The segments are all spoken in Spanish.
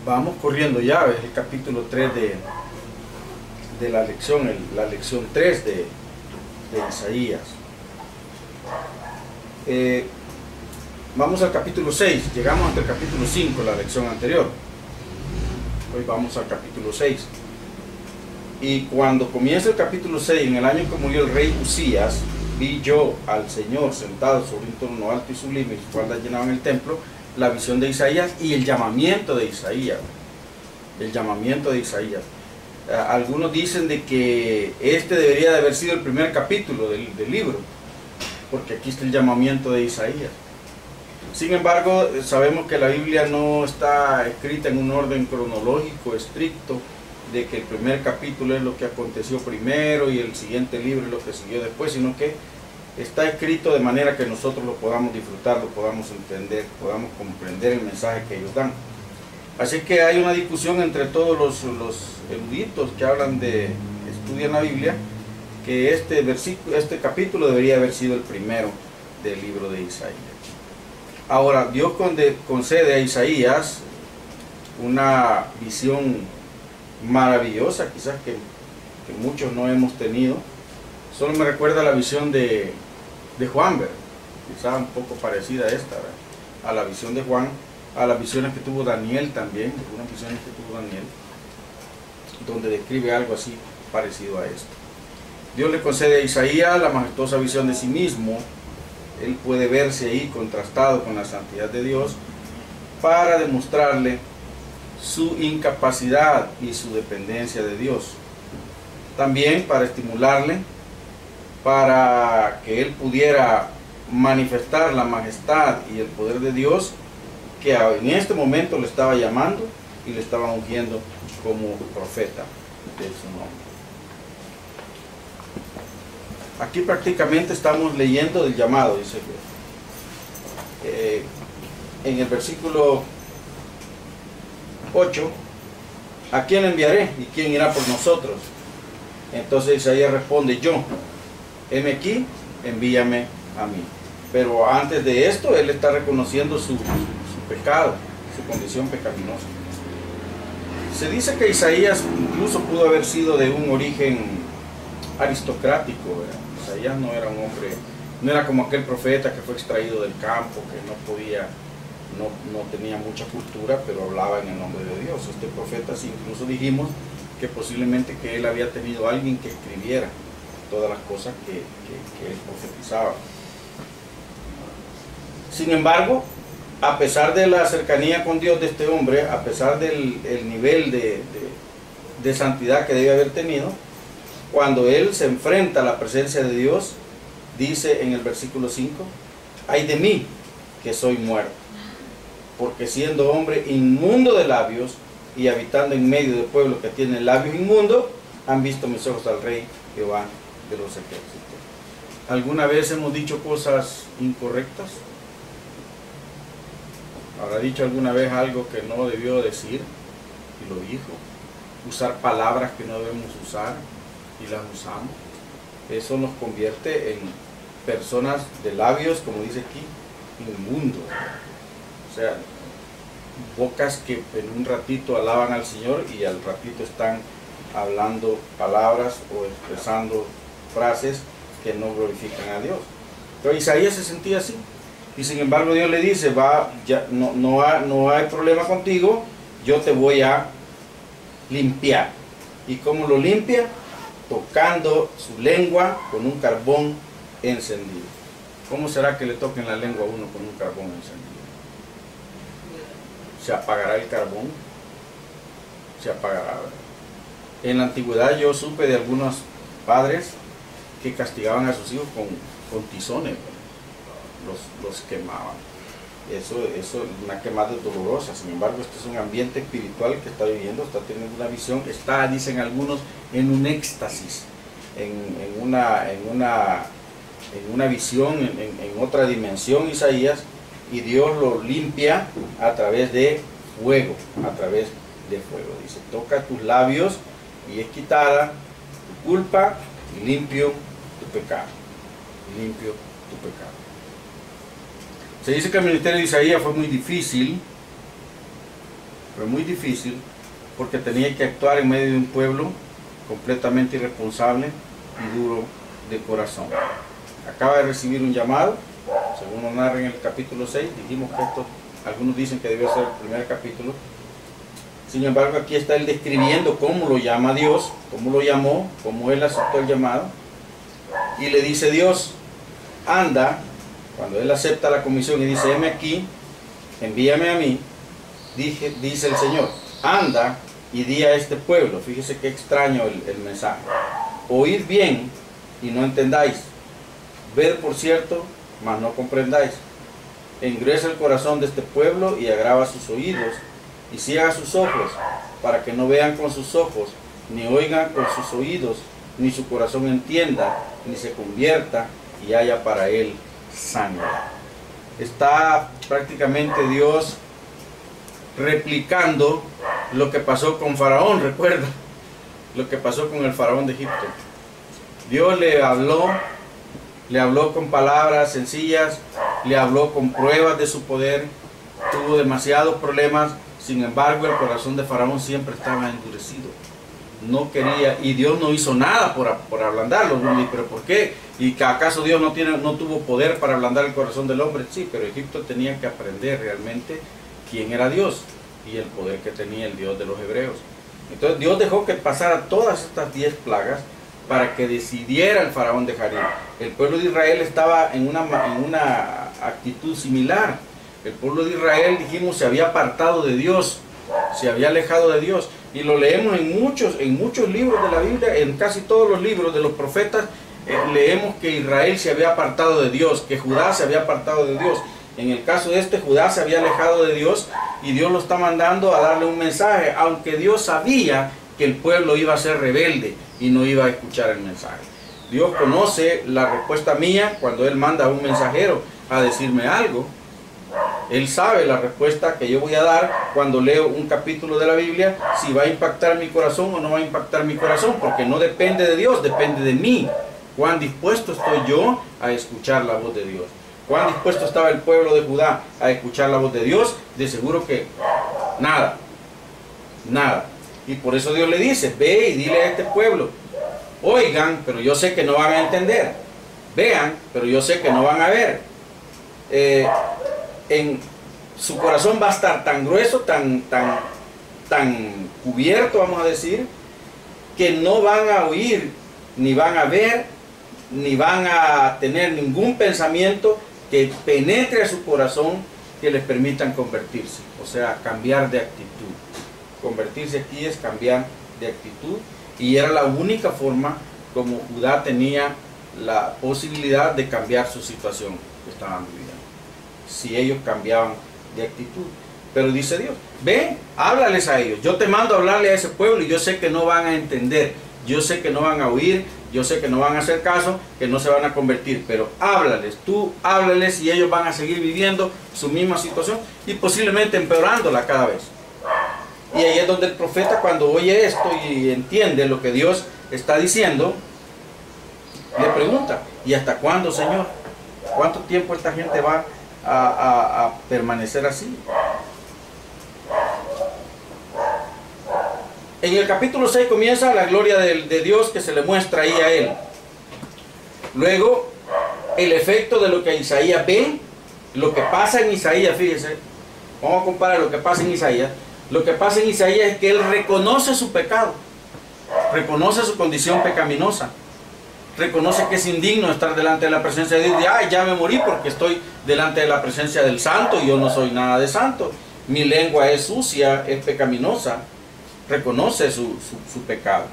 Vamos corriendo ya, es el capítulo 3 de la lección, la lección 3 de Isaías. Vamos al capítulo 6, llegamos hasta el capítulo 5, la lección anterior. Hoy vamos al capítulo 6. Y cuando comienza el capítulo 6, en el año que murió el rey Usías, vi yo al Señor sentado sobre un trono alto y sublime, y sus faldas llenaban el templo. La visión de Isaías y el llamamiento de Isaías. El llamamiento de Isaías. Algunos dicen de que este debería de haber sido el primer capítulo del libro, porque aquí está el llamamiento de Isaías. Sin embargo, sabemos que la Biblia no está escrita en un orden cronológico estricto, de que el primer capítulo es lo que aconteció primero y el siguiente libro es lo que siguió después, sino que está escrito de manera que nosotros lo podamos disfrutar, lo podamos entender, podamos comprender el mensaje que ellos dan. Así que hay una discusión entre todos los eruditos que estudian la Biblia, que este capítulo debería haber sido el primero del libro de Isaías. Ahora, Dios concede a Isaías una visión maravillosa, quizás que muchos no hemos tenido. Solo me recuerda la visión de Juan, ¿verdad? Quizás un poco parecida a esta, ¿verdad? A la visión de Juan, a las visiones que tuvo Daniel también, algunas visiones que tuvo Daniel, donde describe algo así parecido a esto. Dios le concede a Isaías la majestuosa visión de sí mismo. Él puede verse ahí contrastado con la santidad de Dios para demostrarle su incapacidad y su dependencia de Dios. También para estimularle, para que él pudiera manifestar la majestad y el poder de Dios, que en este momento le estaba llamando y le estaba ungiendo como profeta de su nombre. Aquí prácticamente estamos leyendo del llamado, dice en el versículo 8, ¿a quién enviaré y quién irá por nosotros? Entonces Isaías responde, yo, heme aquí, envíame a mí. Pero antes de esto, él está reconociendo su pecado, su condición pecaminosa. Se dice que Isaías incluso pudo haber sido de un origen aristocrático, ¿verdad? Isaías no era un hombre, no era como aquel profeta que fue extraído del campo, que no tenía mucha cultura, pero hablaba en el nombre de Dios. Este profeta, sí, incluso dijimos que posiblemente que él había tenido alguien que escribiera todas las cosas que él profetizaba. Sin embargo, a pesar de la cercanía con Dios de este hombre, a pesar del nivel de santidad que debe haber tenido, cuando él se enfrenta a la presencia de Dios, dice en el versículo 5, ay de mí que soy muerto, porque siendo hombre inmundo de labios y habitando en medio de pueblo que tiene labios inmundos, han visto mis ojos al Rey Jehová de los ejércitos. ¿Alguna vez hemos dicho cosas incorrectas? ¿Habrá dicho alguna vez algo que no debió decir y lo dijo? Usar palabras que no debemos usar y las usamos. Eso nos convierte en personas de labios, como dice aquí, inmundos. O sea, bocas que en un ratito alaban al Señor y al ratito están hablando palabras o expresando frases que no glorifican a Dios. Pero Isaías se sentía así. Y sin embargo Dios le dice, no hay problema contigo, yo te voy a limpiar. ¿Y cómo lo limpia? Tocando su lengua con un carbón encendido. ¿Cómo será que le toquen la lengua a uno con un carbón encendido? ¿Se apagará el carbón? Se apagará, ¿verdad? En la antigüedad yo supe de algunos padres que castigaban a sus hijos con tizones, los quemaban. Eso es una quemada dolorosa. Sin embargo, este es un ambiente espiritual que está viviendo, está teniendo una visión, está, dicen algunos, en un éxtasis, en una visión, en otra dimensión, Isaías, y Dios lo limpia a través de fuego, dice, toca tus labios y es quitada tu culpa y limpio tu pecado, Se dice que el ministerio de Isaías fue muy difícil Fue muy difícil porque tenía que actuar en medio de un pueblo completamente irresponsable y duro de corazón. Acaba de recibir un llamado, según nos narra en el capítulo 6, dijimos que esto, algunos dicen que debió ser el primer capítulo. Sin embargo, aquí está él describiendo cómo lo llama Dios, cómo lo llamó, cómo él aceptó el llamado. Y le dice Dios, anda, cuando él acepta la comisión y dice, heme aquí, envíame a mí, dice el Señor, anda y di a este pueblo. Fíjese qué extraño el mensaje. Oíd bien y no entendáis. Ved por cierto, mas no comprendáis. Engruesa el corazón de este pueblo y agrava sus oídos y ciega sus ojos, para que no vean con sus ojos, ni oigan con sus oídos, ni su corazón entienda, ni se convierta y haya para él sangre. Está prácticamente Dios replicando lo que pasó con Faraón, recuerda, lo que pasó con el Faraón de Egipto. Dios le habló con palabras sencillas, le habló con pruebas de su poder, tuvo demasiados problemas, sin embargo el corazón de Faraón siempre estaba endurecido. No quería, y Dios no hizo nada por ablandarlo. ¿Pero por qué? ¿Y que acaso Dios no tuvo poder para ablandar el corazón del hombre? Sí, pero Egipto tenía que aprender realmente quién era Dios y el poder que tenía el Dios de los hebreos. Entonces Dios dejó que pasara todas estas 10 plagas para que decidiera el Faraón dejar ir. El pueblo de Israel estaba en una actitud similar. El pueblo de Israel, dijimos, se había apartado de Dios, se había alejado de Dios. Y lo leemos en muchos libros de la Biblia, en casi todos los libros de los profetas, leemos que Israel se había apartado de Dios, que Judá se había apartado de Dios. En el caso de Judá se había alejado de Dios y Dios lo está mandando a darle un mensaje, aunque Dios sabía que el pueblo iba a ser rebelde y no iba a escuchar el mensaje. Dios conoce la respuesta mía cuando Él manda a un mensajero a decirme algo. Él sabe la respuesta que yo voy a dar cuando leo un capítulo de la Biblia, si va a impactar mi corazón o no va a impactar mi corazón, porque no depende de Dios, depende de mí. Cuán dispuesto estoy yo a escuchar la voz de Dios. Cuán dispuesto estaba el pueblo de Judá a escuchar la voz de Dios. De seguro que nada. Y por eso Dios le dice, ve y dile a este pueblo, oigan, pero yo sé que no van a entender. Vean, pero yo sé que no van a ver. En su corazón va a estar tan grueso, tan cubierto, vamos a decir, que no van a oír, ni van a ver, ni van a tener ningún pensamiento que penetre a su corazón que les permitan convertirse, o sea, cambiar de actitud. Convertirse aquí es cambiar de actitud, y era la única forma como Judá tenía la posibilidad de cambiar su situación que estaban viviendo, si ellos cambiaban de actitud. Pero dice Dios, ven, háblales a ellos, yo te mando a hablarle a ese pueblo y yo sé que no van a entender, yo sé que no van a oír, yo sé que no van a hacer caso, que no se van a convertir, pero háblales, tú háblales, y ellos van a seguir viviendo su misma situación y posiblemente empeorándola cada vez. Y ahí es donde el profeta, cuando oye esto y entiende lo que Dios está diciendo, le pregunta, ¿y hasta cuándo, Señor? ¿Cuánto tiempo esta gente va a permanecer así? En el capítulo 6 comienza la gloria de Dios que se le muestra ahí a él. Luego, el efecto de lo que Isaías ve, lo que pasa en Isaías, fíjese, vamos a comparar lo que pasa en Isaías. Lo que pasa en Isaías es que él reconoce su pecado, reconoce su condición pecaminosa, reconoce que es indigno estar delante de la presencia de Dios. Ay, ya me morí porque estoy delante de la presencia del santo y yo no soy nada de santo. Mi lengua es sucia, es pecaminosa. Reconoce su pecado.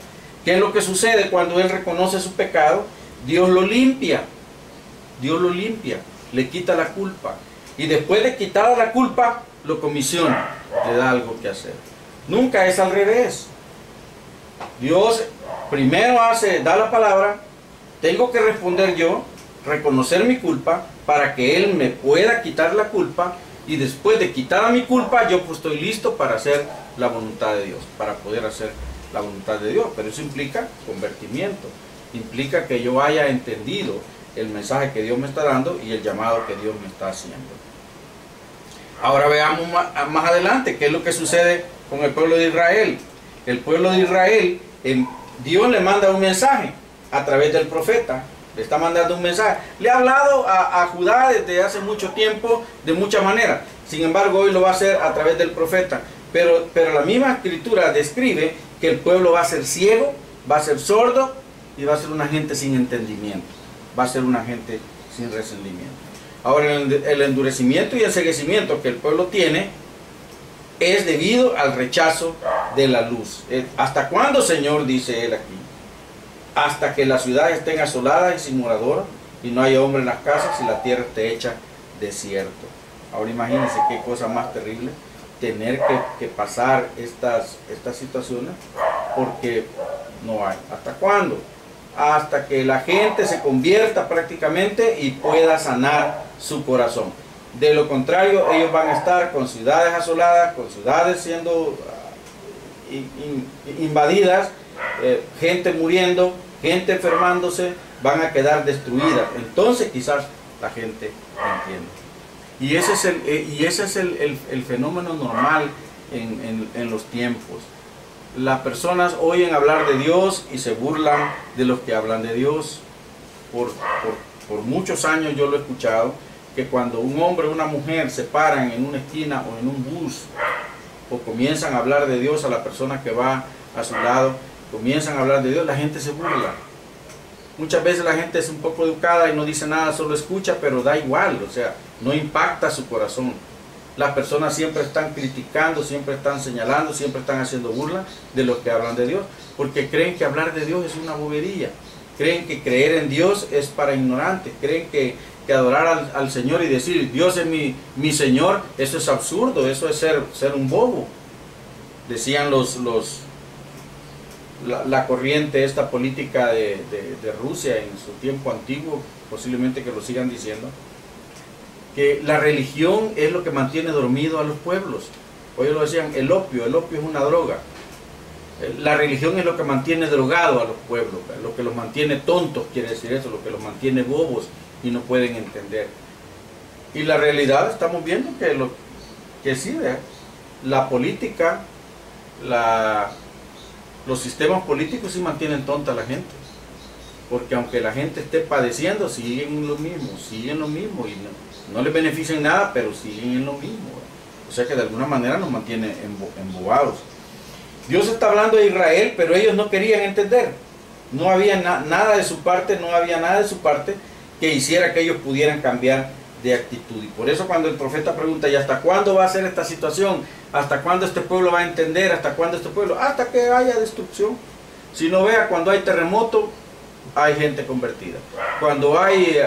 ¿Qué es lo que sucede cuando él reconoce su pecado? Dios lo limpia. Dios lo limpia, le quita la culpa. Y después de quitar la culpa, lo comisiona, le da algo que hacer. Nunca es al revés. Dios primero da la palabra, tengo que responder yo, reconocer mi culpa, para que Él me pueda quitar la culpa, y después de quitar mi culpa, yo pues estoy listo para hacer la voluntad de Dios, para poder hacer la voluntad de Dios. Pero eso implica convertimiento, implica que yo haya entendido el mensaje que Dios me está dando y el llamado que Dios me está haciendo. Ahora veamos más adelante qué es lo que sucede con el pueblo de Israel. El pueblo de Israel, Dios le manda un mensaje a través del profeta. Le está mandando un mensaje. Le ha hablado a Judá desde hace mucho tiempo, de muchas maneras. Sin embargo, hoy lo va a hacer a través del profeta. Pero la misma escritura describe que el pueblo va a ser ciego, va a ser sordo y va a ser una gente sin entendimiento. Va a ser una gente sin recendimiento. Ahora, el endurecimiento y el enceguecimiento que el pueblo tiene es debido al rechazo de la luz. ¿Hasta cuándo, Señor? Dice él aquí. Hasta que las ciudades estén asoladas y sin moradores y no haya hombre en las casas y la tierra esté hecha desierto. Ahora imagínense qué cosa más terrible tener que pasar estas situaciones porque no hay. ¿Hasta cuándo? Hasta que la gente se convierta prácticamente y pueda sanar su corazón. De lo contrario, ellos van a estar con ciudades asoladas, con ciudades siendo invadidas, gente muriendo, gente enfermándose, van a quedar destruidas. Entonces quizás la gente entienda. Y ese es el fenómeno normal en los tiempos. Las personas oyen hablar de Dios y se burlan de los que hablan de Dios. Por muchos años yo lo he escuchado, que cuando un hombre o una mujer se paran en una esquina o en un bus o comienzan a hablar de Dios a la persona que va a su lado, comienzan a hablar de Dios, la gente se burla. Muchas veces la gente es un poco educada y no dice nada, solo escucha, pero da igual, o sea, no impacta su corazón. Las personas siempre están criticando, siempre están señalando, siempre están haciendo burla de los que hablan de Dios, porque creen que hablar de Dios es una bobería, creen que creer en Dios es para ignorantes, creen que adorar al Señor y decir Dios es mi Señor, eso es absurdo, eso es ser un bobo. Decían la corriente esta política de Rusia en su tiempo antiguo, posiblemente que lo sigan diciendo, que la religión es lo que mantiene dormido a los pueblos. Hoy lo decían, el opio es una droga. La religión es lo que mantiene drogado a los pueblos, lo que los mantiene tontos, quiere decir eso, lo que los mantiene bobos y no pueden entender. Y la realidad estamos viendo que sí, la política, los sistemas políticos sí mantienen tonta a la gente, porque aunque la gente esté padeciendo, siguen lo mismo y no les benefician nada, pero siguen en lo mismo. O sea que de alguna manera nos mantiene embobados. Dios está hablando de Israel, pero ellos no querían entender. No había nada de su parte, que hiciera que ellos pudieran cambiar de actitud. Y por eso cuando el profeta pregunta, ¿y hasta cuándo va a ser esta situación? ¿Hasta cuándo este pueblo va a entender? ¿Hasta cuándo este pueblo? Hasta que haya destrucción. Si no vea, cuando hay terremoto, hay gente convertida. Cuando hay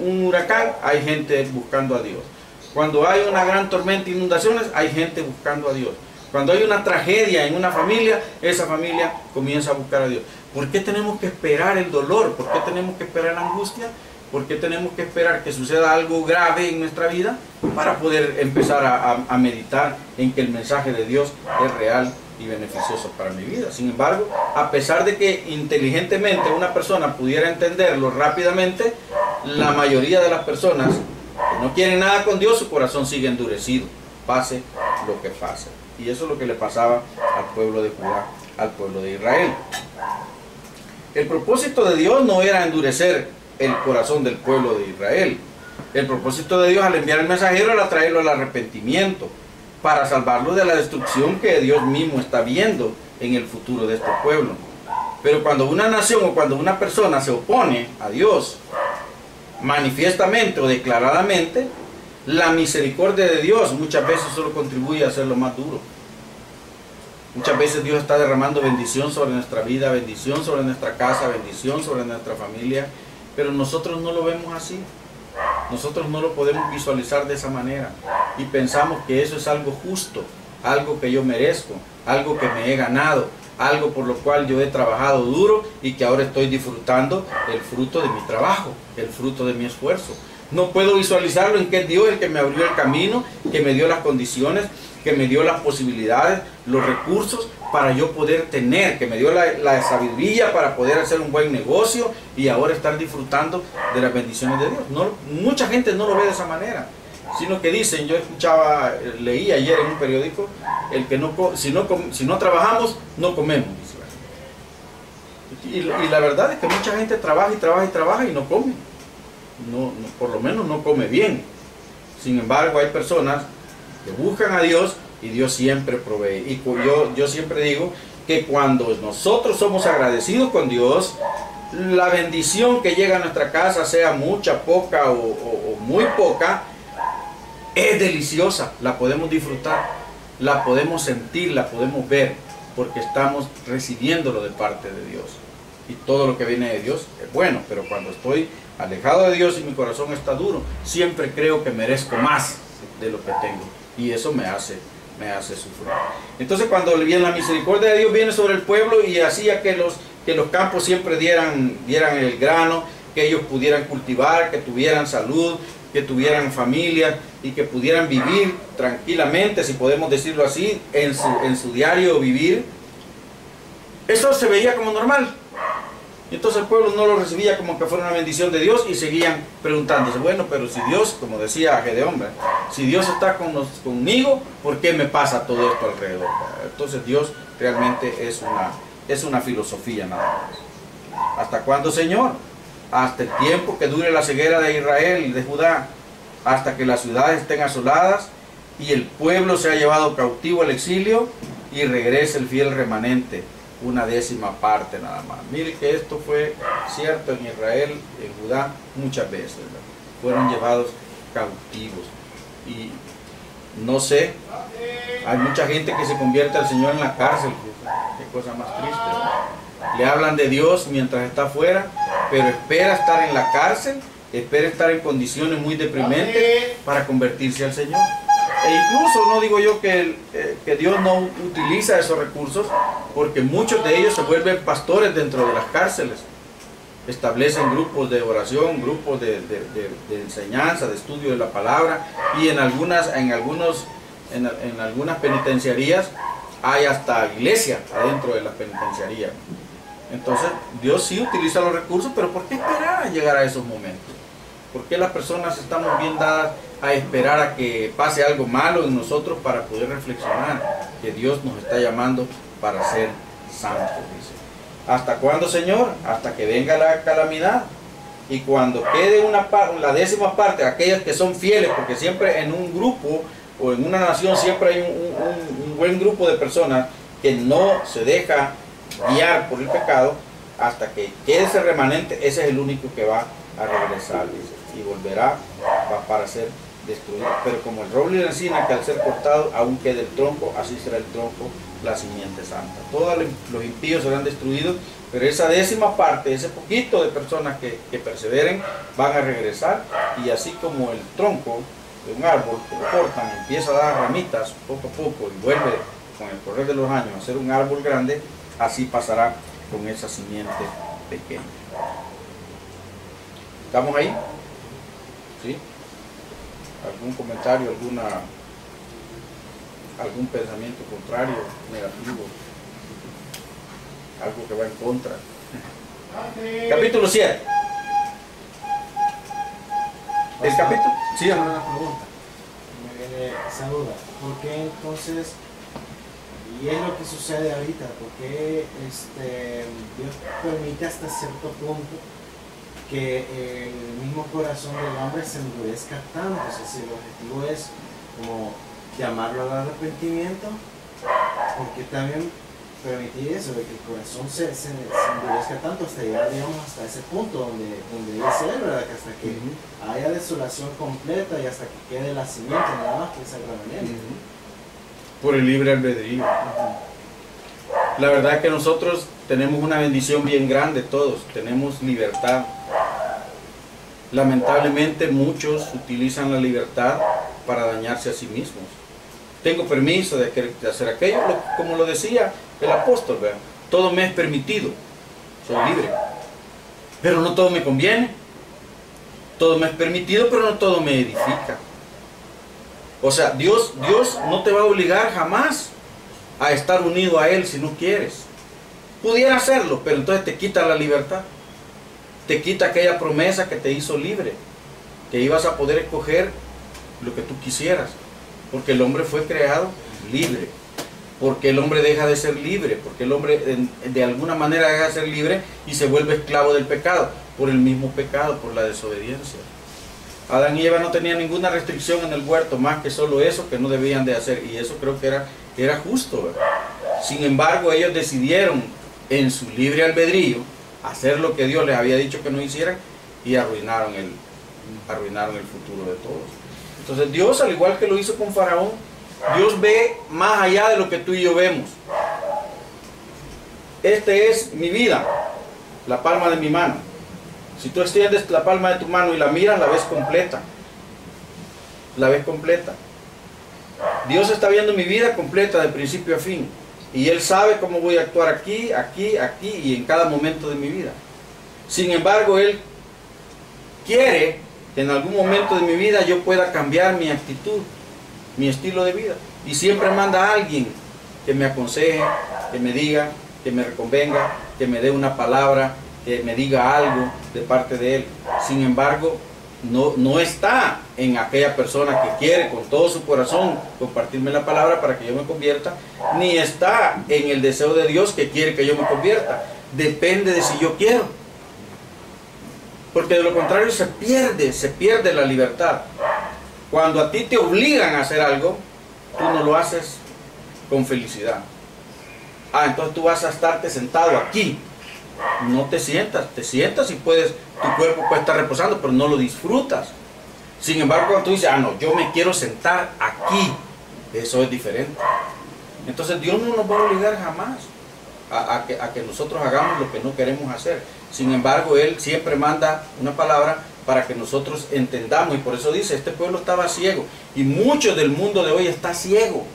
un huracán, hay gente buscando a Dios. Cuando hay una gran tormenta, inundaciones, hay gente buscando a Dios. Cuando hay una tragedia en una familia, esa familia comienza a buscar a Dios. ¿Por qué tenemos que esperar el dolor? ¿Por qué tenemos que esperar la angustia? ¿Por qué tenemos que esperar que suceda algo grave en nuestra vida para poder empezar a meditar en que el mensaje de Dios es real y beneficioso para mi vida? Sin embargo, a pesar de que inteligentemente una persona pudiera entenderlo rápidamente, la mayoría de las personas que no quieren nada con Dios, su corazón sigue endurecido, pase lo que pase. Y eso es lo que le pasaba al pueblo de Judá, al pueblo de Israel. El propósito de Dios no era endurecer el corazón del pueblo de Israel. El propósito de Dios al enviar el mensajero era traerlo al arrepentimiento, para salvarlo de la destrucción que Dios mismo está viendo en el futuro de este pueblo. Pero cuando una nación o cuando una persona se opone a Dios, manifiestamente o declaradamente, la misericordia de Dios muchas veces solo contribuye a hacerlo más duro. Muchas veces Dios está derramando bendición sobre nuestra vida, bendición sobre nuestra casa, bendición sobre nuestra familia, pero nosotros no lo vemos así. Nosotros no lo podemos visualizar de esa manera y pensamos que eso es algo justo, algo que yo merezco, algo que me he ganado, algo por lo cual yo he trabajado duro y que ahora estoy disfrutando el fruto de mi trabajo, el fruto de mi esfuerzo. No puedo visualizarlo en que es Dios el que me abrió el camino, que me dio las condiciones, que me dio las posibilidades, los recursos para yo poder tener, que me dio la sabiduría para poder hacer un buen negocio y ahora estar disfrutando de las bendiciones de Dios. No, mucha gente no lo ve de esa manera. sino que dicen, yo escuchaba, leí ayer en un periódico, el que no, si no trabajamos, no comemos. Y la verdad es que mucha gente trabaja y trabaja y trabaja y no come. Por lo menos no come bien. Sin embargo, hay personas que buscan a Dios y Dios siempre provee. Y yo siempre digo que cuando nosotros somos agradecidos con Dios, la bendición que llega a nuestra casa, sea mucha, poca o muy poca, es deliciosa. La podemos disfrutar, la podemos sentir, la podemos ver, porque estamos recibiéndolo de parte de Dios. Y todo lo que viene de Dios es bueno, pero cuando estoy alejado de Dios y mi corazón está duro, siempre creo que merezco más de lo que tengo, y eso me hace sufrir. Entonces, cuando viene la misericordia de Dios, viene sobre el pueblo y hacía que los campos siempre dieran el grano, que ellos pudieran cultivar, que tuvieran salud, que tuvieran familia y que pudieran vivir tranquilamente, si podemos decirlo así, en su diario vivir. Eso se veía como normal. Y entonces el pueblo no lo recibía como que fuera una bendición de Dios y seguían preguntándose, bueno, pero si Dios, como decía Gedeón, si Dios está conmigo, ¿por qué me pasa todo esto alrededor? Entonces Dios realmente es una filosofía nada más. ¿Hasta cuándo, Señor? Hasta el tiempo que dure la ceguera de Israel y de Judá, hasta que las ciudades estén asoladas y el pueblo sea llevado cautivo al exilio y regrese el fiel remanente, una décima parte nada más. Mire que esto fue cierto en Israel, en Judá, muchas veces, ¿verdad? Fueron llevados cautivos. Y no sé, hay mucha gente que se convierte al Señor en la cárcel. Qué cosa más triste, ¿verdad? Le hablan de Dios mientras está afuera, pero espera estar en la cárcel, espera estar en condiciones muy deprimentes para convertirse al Señor. E incluso no digo yo que Dios no utiliza esos recursos, porque muchos de ellos se vuelven pastores dentro de las cárceles. Establecen grupos de oración, grupos de enseñanza, de estudio de la palabra, y en algunas penitenciarías hay hasta iglesia adentro de las penitenciarías. Entonces Dios sí utiliza los recursos, pero ¿por qué esperar a llegar a esos momentos? ¿Por qué las personas estamos bien dadas a esperar a que pase algo malo en nosotros para poder reflexionar que Dios nos está llamando para ser santos? Dice. ¿Hasta cuándo, Señor? Hasta que venga la calamidad. Y cuando quede la décima parte, aquellas que son fieles, porque siempre en un grupo o en una nación siempre hay un buen grupo de personas que no se deja guiar por el pecado, hasta que quede ese remanente, ese es el único que va a regresar, dice, y volverá para ser destruido. Pero como el roble y la encina, que al ser cortado aún queda el tronco, así será el tronco, la simiente santa. Todos los impíos serán destruidos, pero esa décima parte, ese poquito de personas que perseveren, van a regresar. Y así como el tronco de un árbol que lo cortan, empieza a dar ramitas poco a poco y vuelve con el correr de los años a ser un árbol grande, así pasará con esa simiente pequeña. ¿Estamos ahí? ¿Sí? ¿Algún comentario, algún pensamiento contrario, negativo? Algo que va en contra. Capítulo 7. El capítulo. Sí, una pregunta. Me viene esa duda. ¿Por qué entonces, y es lo que sucede ahorita, por qué Dios permite hasta cierto punto que el mismo corazón del hombre se endurezca tanto? O sea, si el objetivo es como llamarlo al arrepentimiento, porque también permitir eso, de que el corazón se endurezca tanto hasta llegar, digamos, hasta ese punto donde dice él, ¿verdad? Que hasta que haya desolación completa y hasta que quede la simiente nada más que es el remanente. Por el libre albedrío. La verdad es que nosotros tenemos una bendición bien grande, todos tenemos libertad. Lamentablemente muchos utilizan la libertad para dañarse a sí mismos. Tengo permiso de hacer aquello, como lo decía el apóstol, ¿verdad? Todo me es permitido, soy libre, pero no todo me conviene. Todo me es permitido, pero no todo me edifica. O sea, Dios no te va a obligar jamás a estar unido a Él si no quieres. Pudiera hacerlo, pero entonces te quita la libertad. Te quita aquella promesa que te hizo libre, que ibas a poder escoger lo que tú quisieras, porque el hombre fue creado libre. Porque el hombre deja de ser libre, porque el hombre de alguna manera deja de ser libre y se vuelve esclavo del pecado, por el mismo pecado, por la desobediencia. Adán y Eva no tenían ninguna restricción en el huerto, más que solo eso que no debían de hacer, y eso creo que era justo, ¿verdad? Sin embargo, ellos decidieron en su libre albedrío hacer lo que Dios les había dicho que no hicieran, y arruinaron el futuro de todos. Entonces Dios, al igual que lo hizo con Faraón, Dios ve más allá de lo que tú y yo vemos. Este es mi vida, la palma de mi mano. Si tú extiendes la palma de tu mano y la miras, la ves completa. La ves completa. Dios está viendo mi vida completa de principio a fin. Y Él sabe cómo voy a actuar aquí, aquí, aquí y en cada momento de mi vida. Sin embargo, Él quiere que en algún momento de mi vida yo pueda cambiar mi actitud, mi estilo de vida, y siempre manda a alguien que me aconseje, que me diga, que me reconvenga, que me dé una palabra, que me diga algo de parte de Él. Sin embargo, no está en aquella persona que quiere con todo su corazón compartirme la palabra para que yo me convierta, ni está en el deseo de Dios que quiere que yo me convierta. Depende de si yo quiero, porque de lo contrario se pierde la libertad. Cuando a ti te obligan a hacer algo, tú no lo haces con felicidad. Entonces tú vas a estarte sentado aquí. No te sientas y puedes, tu cuerpo puede estar reposando, pero no lo disfrutas. Sin embargo, cuando tú dices, no, yo me quiero sentar aquí, eso es diferente. Entonces Dios no nos va a obligar jamás a que nosotros hagamos lo que no queremos hacer. Sin embargo, Él siempre manda una palabra para que nosotros entendamos, y por eso dice, este pueblo estaba ciego, y mucho del mundo de hoy está ciego,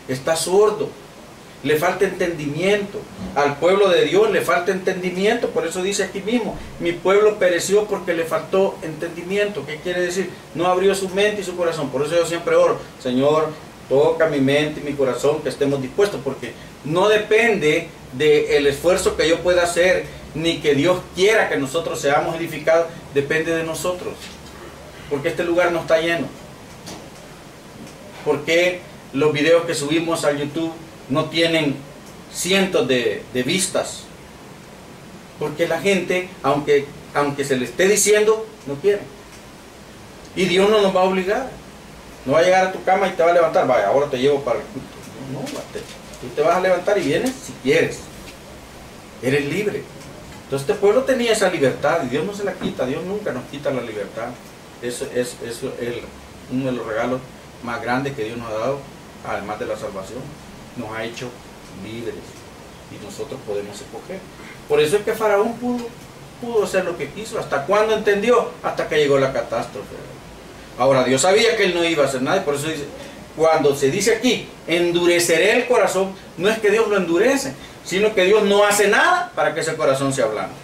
está sordo, le falta entendimiento. Al pueblo de Dios le falta entendimiento, por eso dice aquí mismo, mi pueblo pereció porque le faltó entendimiento. ¿Qué quiere decir? No abrió su mente y su corazón. Por eso yo siempre oro, Señor, toca mi mente y mi corazón, que estemos dispuestos, porque no depende del esfuerzo que yo pueda hacer, ni que Dios quiera que nosotros seamos edificados, depende de nosotros. Porque este lugar no está lleno. Porque los videos que subimos a YouTube no tienen cientos de vistas, porque la gente, aunque se le esté diciendo, no quiere. Y Dios no nos va a obligar. No va a llegar a tu cama y te va a levantar, vaya, ahora te llevo para el culto. No, tú te vas a levantar y vienes si quieres. Eres libre. Entonces este pueblo tenía esa libertad y Dios no se la quita. Dios nunca nos quita la libertad. Eso es uno de los regalos más grandes que Dios nos ha dado, además de la salvación. Nos ha hecho libres y nosotros podemos escoger. Por eso es que Faraón pudo hacer lo que quiso. ¿Hasta cuándo entendió? Hasta que llegó la catástrofe. Ahora, Dios sabía que él no iba a hacer nada, y por eso dice, cuando se dice aquí, endureceré el corazón, no es que Dios lo endurece, sino que Dios no hace nada para que ese corazón se ablande.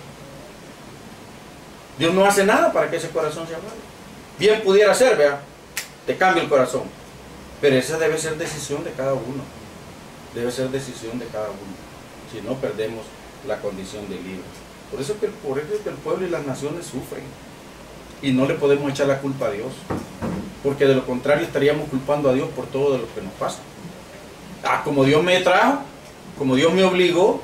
Dios no hace nada para que ese corazón se ablande. Bien pudiera ser, vea, te cambia el corazón, pero esa debe ser decisión de cada uno. Debe ser decisión de cada uno. Si no, perdemos la condición de libre. Por eso es que el pueblo y las naciones sufren. Y no le podemos echar la culpa a Dios. Porque de lo contrario estaríamos culpando a Dios por todo lo que nos pasa. Como Dios me trajo, como Dios me obligó,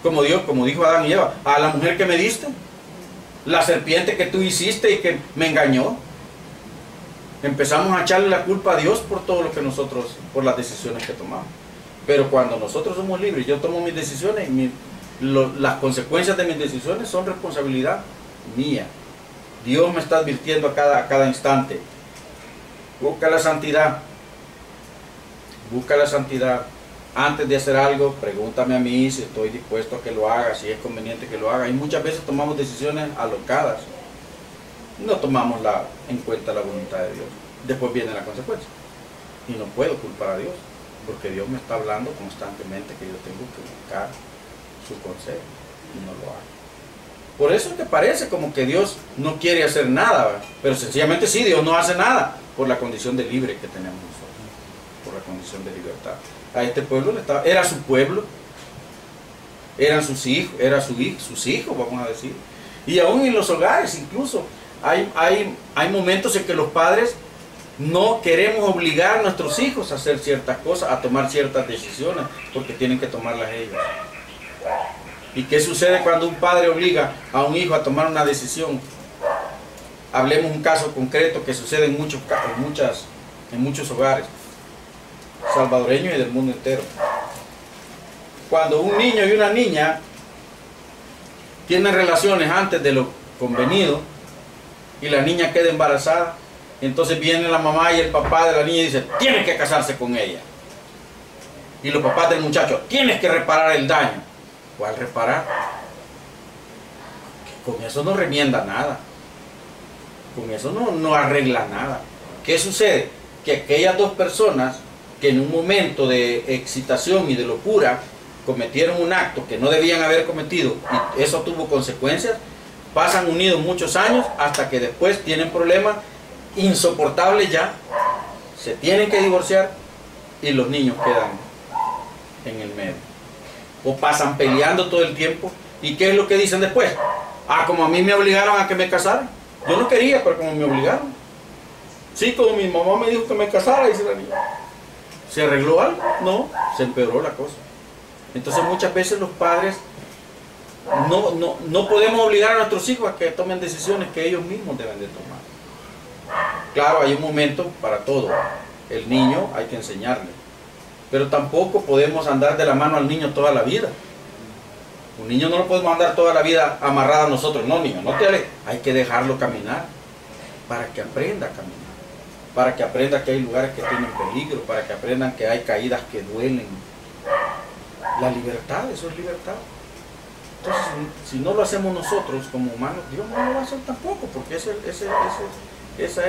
como dijo Adán y Eva, a la mujer que me diste, la serpiente que tú hiciste y que me engañó. Empezamos a echarle la culpa a Dios por todo lo que nosotros, por las decisiones que tomamos. Pero cuando nosotros somos libres, yo tomo mis decisiones, las consecuencias de mis decisiones son responsabilidad mía. Dios me está advirtiendo a cada instante. Busca la santidad. Busca la santidad. Antes de hacer algo, pregúntame a mí si estoy dispuesto a que lo haga, si es conveniente que lo haga. Y muchas veces tomamos decisiones alocadas. No tomamos en cuenta la voluntad de Dios. Después viene la consecuencia. Y no puedo culpar a Dios, porque Dios me está hablando constantemente que yo tengo que buscar su consejo y no lo hago. Por eso es que parece como que Dios no quiere hacer nada, ¿verdad? Pero sencillamente sí, Dios no hace nada por la condición de libre que tenemos nosotros, por la condición de libertad. A este pueblo era su pueblo, eran sus hijos, sus hijos, vamos a decir. Y aún en los hogares incluso hay momentos en que los padres No queremos obligar a nuestros hijos a hacer ciertas cosas, a tomar ciertas decisiones, porque tienen que tomarlas ellos. ¿Y qué sucede cuando un padre obliga a un hijo a tomar una decisión? Hablemos un caso concreto que sucede en muchos hogares salvadoreños y del mundo entero. Cuando un niño y una niña tienen relaciones antes de lo convenido y la niña queda embarazada, entonces viene la mamá y el papá de la niña y dice, tienes que casarse con ella. Y los papás del muchacho, tienes que reparar el daño. ¿Cuál reparar? Con eso no remienda nada. Con eso no arregla nada. ¿Qué sucede? Que aquellas dos personas que en un momento de excitación y de locura cometieron un acto que no debían haber cometido y eso tuvo consecuencias, pasan unidos muchos años hasta que después tienen problemas insoportables ya, se tienen que divorciar y los niños quedan en el medio. O pasan peleando todo el tiempo. ¿Y qué es lo que dicen después? Ah, como a mí me obligaron a que me casara. Yo no quería, pero como me obligaron. Sí, como mi mamá me dijo que me casara, dice la niña. ¿Se arregló algo? No, se empeoró la cosa. Entonces muchas veces los padres no podemos obligar a nuestros hijos a que tomen decisiones que ellos mismos deben de tomar. Claro, hay un momento para todo. El niño hay que enseñarle. Pero tampoco podemos andar de la mano al niño toda la vida. Un niño no lo podemos andar toda la vida amarrado a nosotros. No, niño, no te alejes. Hay que dejarlo caminar para que aprenda a caminar. Para que aprenda que hay lugares que tienen peligro. Para que aprendan que hay caídas que duelen. La libertad, eso es libertad. Entonces, si no lo hacemos nosotros como humanos, Dios no lo va a hacer tampoco, porque esa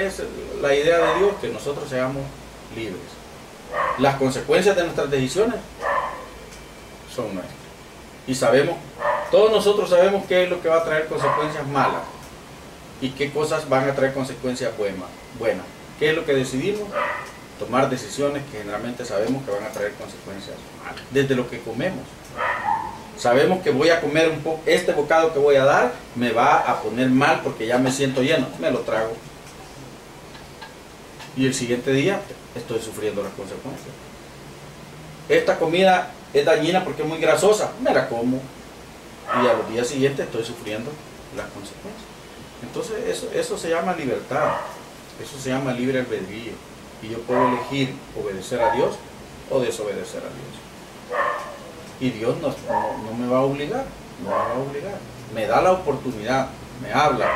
es la idea de Dios, que nosotros seamos libres. Las consecuencias de nuestras decisiones son nuestras. Y sabemos, todos nosotros sabemos qué es lo que va a traer consecuencias malas y qué cosas van a traer consecuencias buenas. ¿Qué es lo que decidimos? Tomar decisiones que generalmente sabemos que van a traer consecuencias malas. Desde lo que comemos. Sabemos que voy a comer un poco, este bocado que voy a dar me va a poner mal porque ya me siento lleno, me lo trago. Y el siguiente día estoy sufriendo las consecuencias. Esta comida es dañina porque es muy grasosa, me la como. Y a los días siguientes estoy sufriendo las consecuencias. Entonces eso se llama libertad, eso se llama libre albedrío. Y yo puedo elegir obedecer a Dios o desobedecer a Dios. Y Dios no me va a obligar, no me va a obligar. Me da la oportunidad, me habla,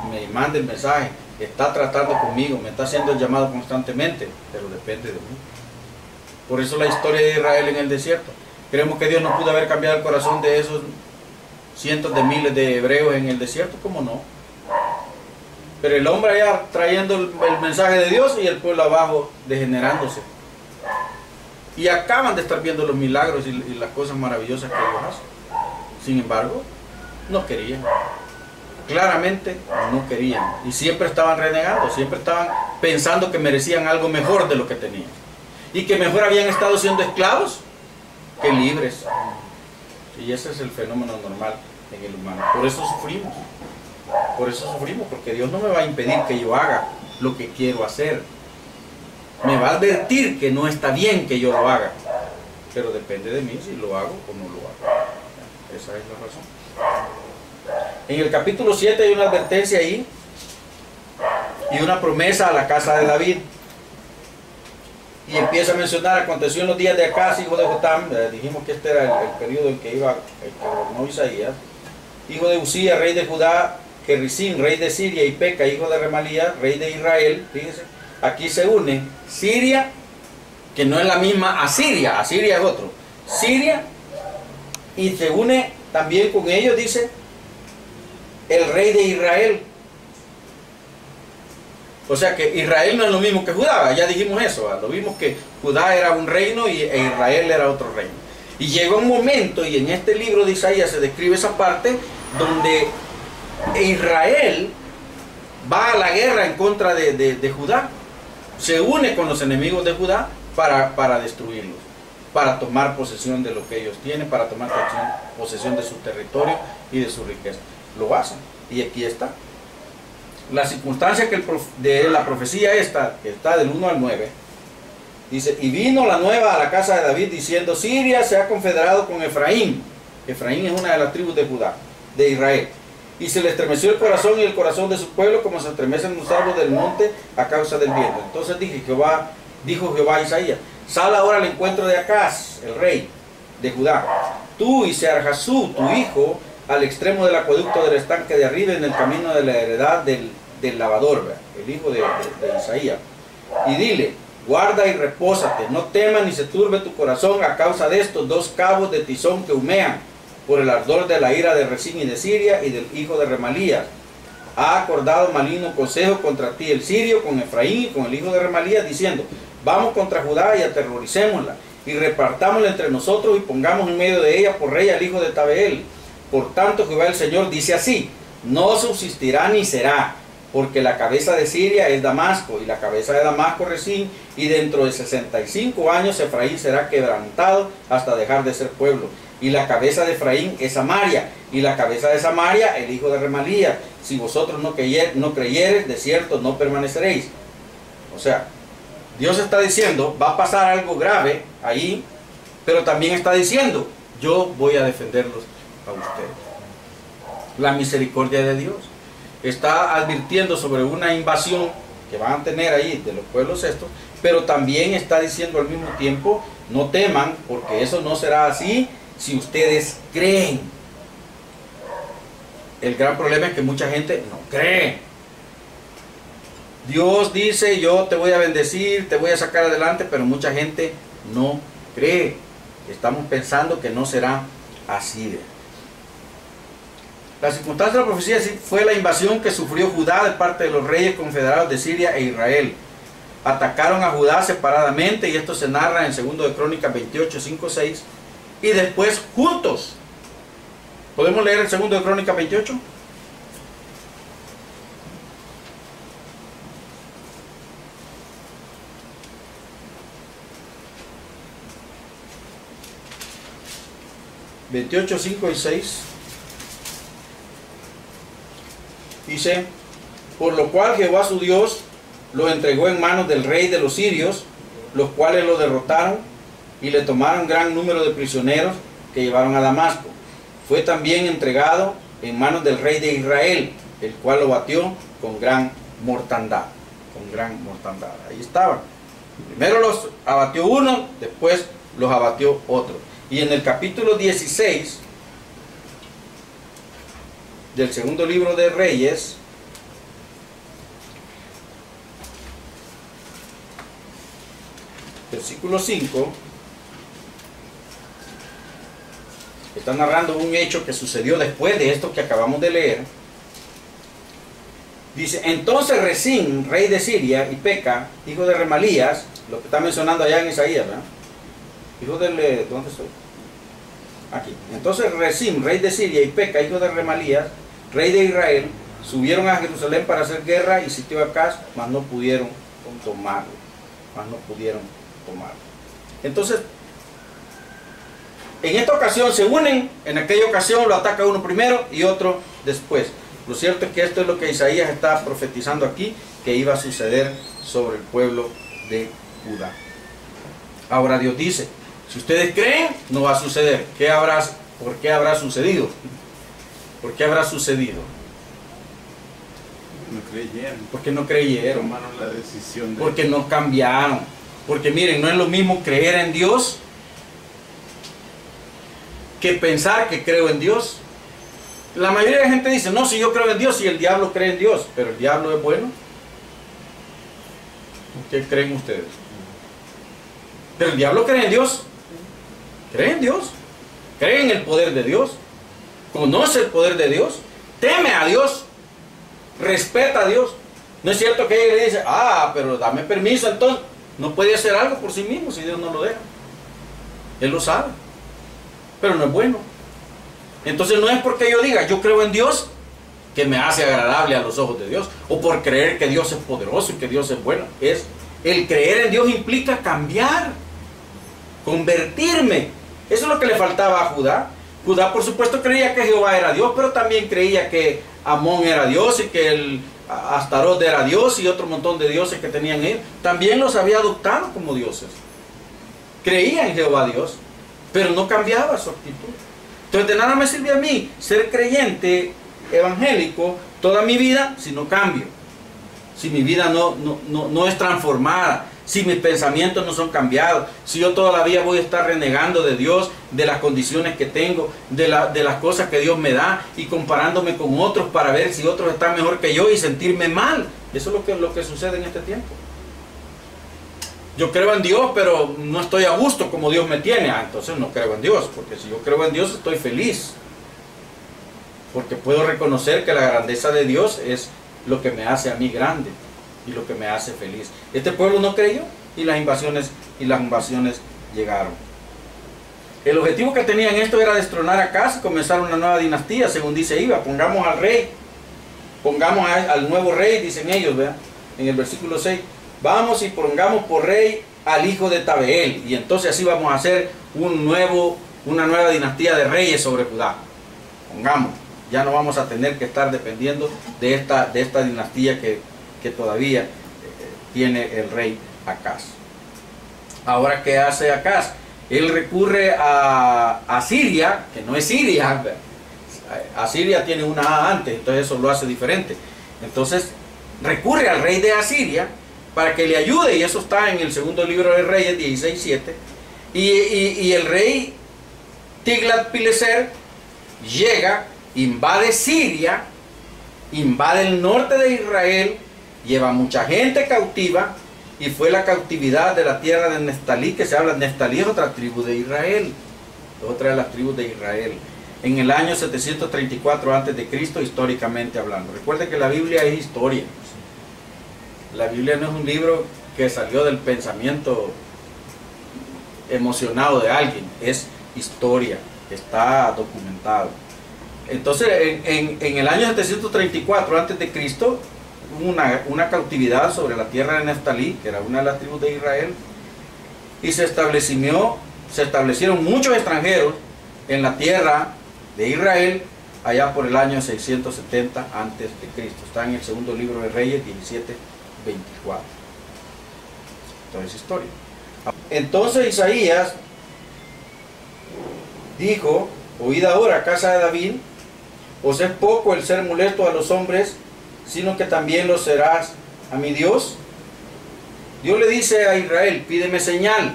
me manda el mensaje, está tratando conmigo, me está haciendo el llamado constantemente, pero depende de mí. Por eso la historia de Israel en el desierto. Creemos que Dios no pudo haber cambiado el corazón de esos cientos de miles de hebreos en el desierto, ¿cómo no? Pero el hombre allá trayendo el mensaje de Dios y el pueblo abajo degenerándose. Y acaban de estar viendo los milagros y las cosas maravillosas que Dios hace. Sin embargo, no querían. Claramente no querían. Y siempre estaban renegando, siempre estaban pensando que merecían algo mejor de lo que tenían. Y que mejor habían estado siendo esclavos que libres. Y ese es el fenómeno normal en el humano. Por eso sufrimos. Por eso sufrimos, porque Dios no me va a impedir que yo haga lo que quiero hacer. Me va a advertir que no está bien que yo lo haga, pero depende de mí si lo hago o no lo hago. Esa es la razón. En el capítulo 7 hay una advertencia ahí y una promesa a la casa de David. Y empieza a mencionar, aconteció en los días de Acaz, hijo de Jotam, dijimos que este era el periodo en que que gobernó Isaías, hijo de Usía, rey de Judá, que Risín, rey de Siria, y Peca, hijo de Remalía, rey de Israel. Fíjense, aquí se une Siria, que no es la misma Asiria, Asiria es otro, Siria, y se une también con ellos, dice, el rey de Israel. O sea que Israel no es lo mismo que Judá, ya dijimos eso, lo vimos que Judá era un reino e Israel era otro reino. Y llega un momento, y en este libro de Isaías se describe esa parte, donde Israel va a la guerra en contra de Judá, se une con los enemigos de Judá para destruirlos, para tomar posesión de lo que ellos tienen, para tomar posesión de su territorio y de su riqueza. Lo hacen, y aquí está. la circunstancia de la profecía esta, que está del 1 al 9, dice, y vino la nueva a la casa de David diciendo, Siria se ha confederado con Efraín. Efraín es una de las tribus de Judá, de Israel. Y se le estremeció el corazón y el corazón de su pueblo como se estremecen los árboles del monte a causa del viento. Entonces dijo Jehová a Isaías, sal ahora al encuentro de Acaz, el rey de Judá, tú y Searjasú, tu hijo, al extremo del acueducto del estanque de arriba, en el camino de la heredad del lavador, ¿verdad? El hijo de Isaías. Y dile, guarda y repósate, no temas ni se turbe tu corazón a causa de estos dos cabos de tizón que humean, por el ardor de la ira de Resín y de Siria y del hijo de Remalías. Ha acordado maligno consejo contra ti el sirio con Efraín y con el hijo de Remalías, diciendo, vamos contra Judá y aterroricémosla, y repartámosla entre nosotros y pongamos en medio de ella por rey al hijo de Tabeel. Por tanto Jehová el Señor dice así, no subsistirá ni será, porque la cabeza de Siria es Damasco, y la cabeza de Damasco Resín, y dentro de 65 años Efraín será quebrantado hasta dejar de ser pueblo. Y la cabeza de Efraín es Samaria, y la cabeza de Samaria el hijo de Remalías. Si vosotros no creyeres, de cierto no permaneceréis. O sea, Dios está diciendo, va a pasar algo grave ahí, pero también está diciendo, yo voy a defenderlos a ustedes. La misericordia de Dios. Está advirtiendo sobre una invasión que van a tener ahí de los pueblos estos, pero también está diciendo al mismo tiempo, no teman, porque eso no será así si ustedes creen. El gran problema es que mucha gente no cree. Dios dice, yo te voy a bendecir, te voy a sacar adelante, pero mucha gente no cree. Estamos pensando que no será así. La circunstancia de la profecía fue la invasión que sufrió Judá de parte de los reyes confederados de Siria e Israel. Atacaron a Judá separadamente, y esto se narra en 2 de Crónicas 28, 5, 6, y después juntos. ¿Podemos leer el 2 de Crónicas 28? ...28, 5 y 6... dice, por lo cual Jehová su Dios lo entregó en manos del rey de los sirios, los cuales lo derrotaron y le tomaron gran número de prisioneros que llevaron a Damasco. Fue también entregado en manos del rey de Israel, el cual lo batió con gran mortandad. Con gran mortandad. Ahí estaban. Primero los abatió uno, después los abatió otro. Y en el capítulo 16 del segundo libro de Reyes, versículo 5, está narrando un hecho que sucedió después de esto que acabamos de leer. Dice, entonces Resín, rey de Siria, y Peca, hijo de Remalías, lo que está mencionando allá en Isaías, ¿verdad? Hijo del... ¿dónde estoy? Aquí. Entonces Resín, rey de Siria, y Peca, hijo de Remalías, rey de Israel, subieron a Jerusalén para hacer guerra y sitió a Acaz, mas no pudieron tomarlo. Entonces, en esta ocasión se unen, en aquella ocasión lo ataca uno primero y otro después. Lo cierto es que esto es lo que Isaías está profetizando aquí, que iba a suceder sobre el pueblo de Judá. Ahora Dios dice, si ustedes creen, no va a suceder. ¿Por qué habrá sucedido? ¿Por qué habrá sucedido? No creyeron. Porque no creyeron. Tomaron la decisión de... Porque no cambiaron. Porque miren, no es lo mismo creer en Dios que pensar que creo en Dios. La mayoría de la gente dice, no, si yo creo en Dios, si el diablo cree en Dios, pero el diablo es bueno. ¿Qué creen ustedes? Pero el diablo cree en Dios. Cree en Dios. Cree en el poder de Dios. Conoce el poder de Dios. Teme a Dios. Respeta a Dios. No es cierto que ella le dice, pero dame permiso, entonces no puede hacer algo por sí mismo si Dios no lo deja. Él lo sabe. Pero no es bueno. Entonces no es porque yo diga, yo creo en Dios, que me hace agradable a los ojos de Dios, o por creer que Dios es poderoso y que Dios es bueno. El creer en Dios implica cambiar, convertirme. Eso es lo que le faltaba a Judá. Judá por supuesto creía que Jehová era Dios, pero también creía que Amón era Dios y que Astarot era Dios y otro montón de dioses que tenían ellos, también los había adoptado como dioses. Creía en Jehová Dios, pero no cambiaba su actitud. Entonces de nada me sirve a mí ser creyente evangélico toda mi vida si no cambio, si mi vida no es transformada, si mis pensamientos no son cambiados, si yo toda la vida voy a estar renegando de Dios, de las condiciones que tengo, de las cosas que Dios me da y comparándome con otros para ver si otros están mejor que yo y sentirme mal. Eso es lo que sucede en este tiempo. Yo creo en Dios, pero no estoy a gusto como Dios me tiene. Entonces no creo en Dios, porque si yo creo en Dios estoy feliz. Porque puedo reconocer que la grandeza de Dios es lo que me hace a mí grande y lo que me hace feliz. Este pueblo no creyó y las invasiones llegaron. El objetivo que tenían esto era destronar a Acaz y comenzar una nueva dinastía, según dice Iba. Pongamos al rey, pongamos al nuevo rey, dicen ellos, ¿verdad? En el versículo 6. Vamos y pongamos por rey al hijo de Tabeel. Y entonces así vamos a hacer una nueva dinastía de reyes sobre Judá. Pongamos. Ya no vamos a tener que estar dependiendo de esta dinastía que todavía tiene el rey Acaz. Ahora, ¿qué hace Acaz? Él recurre a Siria, que no es Siria. Asiria tiene una A antes, entonces eso lo hace diferente. Entonces recurre al rey de Asiria para que le ayude, y eso está en el segundo libro de Reyes 16:7. Y el rey Tiglat-Pileser llega, invade Siria, invade el norte de Israel, lleva mucha gente cautiva, y fue la cautividad de la tierra de Neftalí, que se habla. Neftalí es otra tribu de Israel, otra de las tribus de Israel, en el año 734 a.C., históricamente hablando. Recuerde que la Biblia es historia. La Biblia no es un libro que salió del pensamiento emocionado de alguien, es historia, está documentado. Entonces, en el año 734 a.C., hubo una cautividad sobre la tierra de Neftalí, que era una de las tribus de Israel, y se establecieron muchos extranjeros en la tierra de Israel allá por el año 670 a.C. Está en el segundo libro de Reyes 17:24. Entonces, historia. Entonces Isaías dijo: oíd ahora, casa de David, os es poco el ser molesto a los hombres, sino que también lo serás a mi Dios. Dios le dice a Israel: pídeme señal,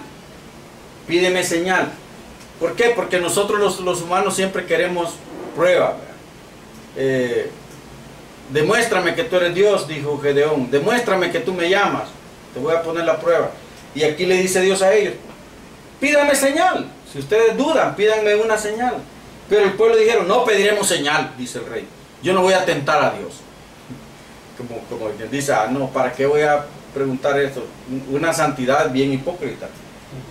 pídeme señal. ¿Por qué? Porque nosotros los humanos siempre queremos prueba. Demuéstrame que tú eres Dios, dijo Gedeón, demuéstrame que tú me llamas, te voy a poner la prueba. Y aquí le dice Dios a ellos: pídame señal. Si ustedes dudan, pídanme una señal. Pero el pueblo dijeron: no pediremos señal, dice el rey, yo no voy a tentar a Dios. Como quien dice: no, ¿para qué voy a preguntar esto? Una santidad bien hipócrita.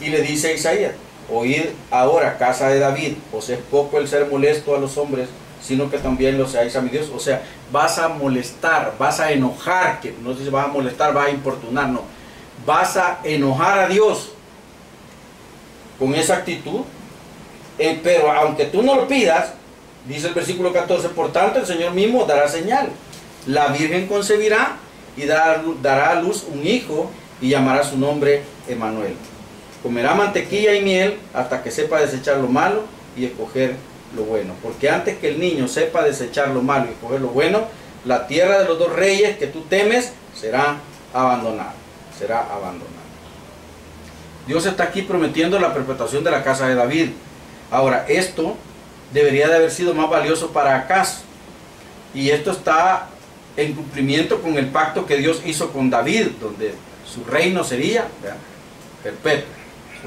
Y le dice a Isaías: oíd ahora, casa de David, os es poco el ser molesto a los hombres, sino que también lo seáis a mi Dios. O sea, vas a molestar, vas a enojar, que no sé si vas a molestar, vas a importunar, no. Vas a enojar a Dios con esa actitud, pero aunque tú no lo pidas, dice el versículo 14, por tanto el Señor mismo dará señal. La Virgen concebirá y dará a luz un hijo y llamará su nombre Emmanuel. Comerá mantequilla y miel hasta que sepa desechar lo malo y escoger lo bueno. Porque antes que el niño sepa desechar lo malo y escoger lo bueno, la tierra de los dos reyes que tú temes será abandonada. Será abandonada. Dios está aquí prometiendo la perpetuación de la casa de David. Ahora, esto debería de haber sido más valioso para Acaz. Y esto está en cumplimiento con el pacto que Dios hizo con David, donde su reino sería perpetuo.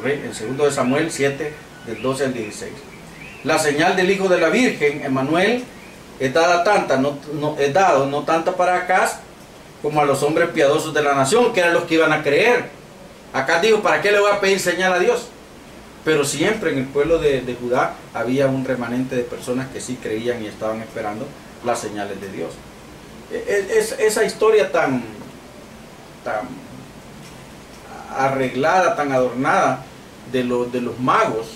En 2 de Samuel 7, del 12 al 16. La señal del hijo de la Virgen, Emmanuel, es dada no tanta para Acaz como a los hombres piadosos de la nación, que eran los que iban a creer. Acaz dijo: ¿para qué le voy a pedir señal a Dios? Pero siempre en el pueblo de Judá había un remanente de personas que sí creían y estaban esperando las señales de Dios. Esa historia tan arreglada, tan adornada de los magos,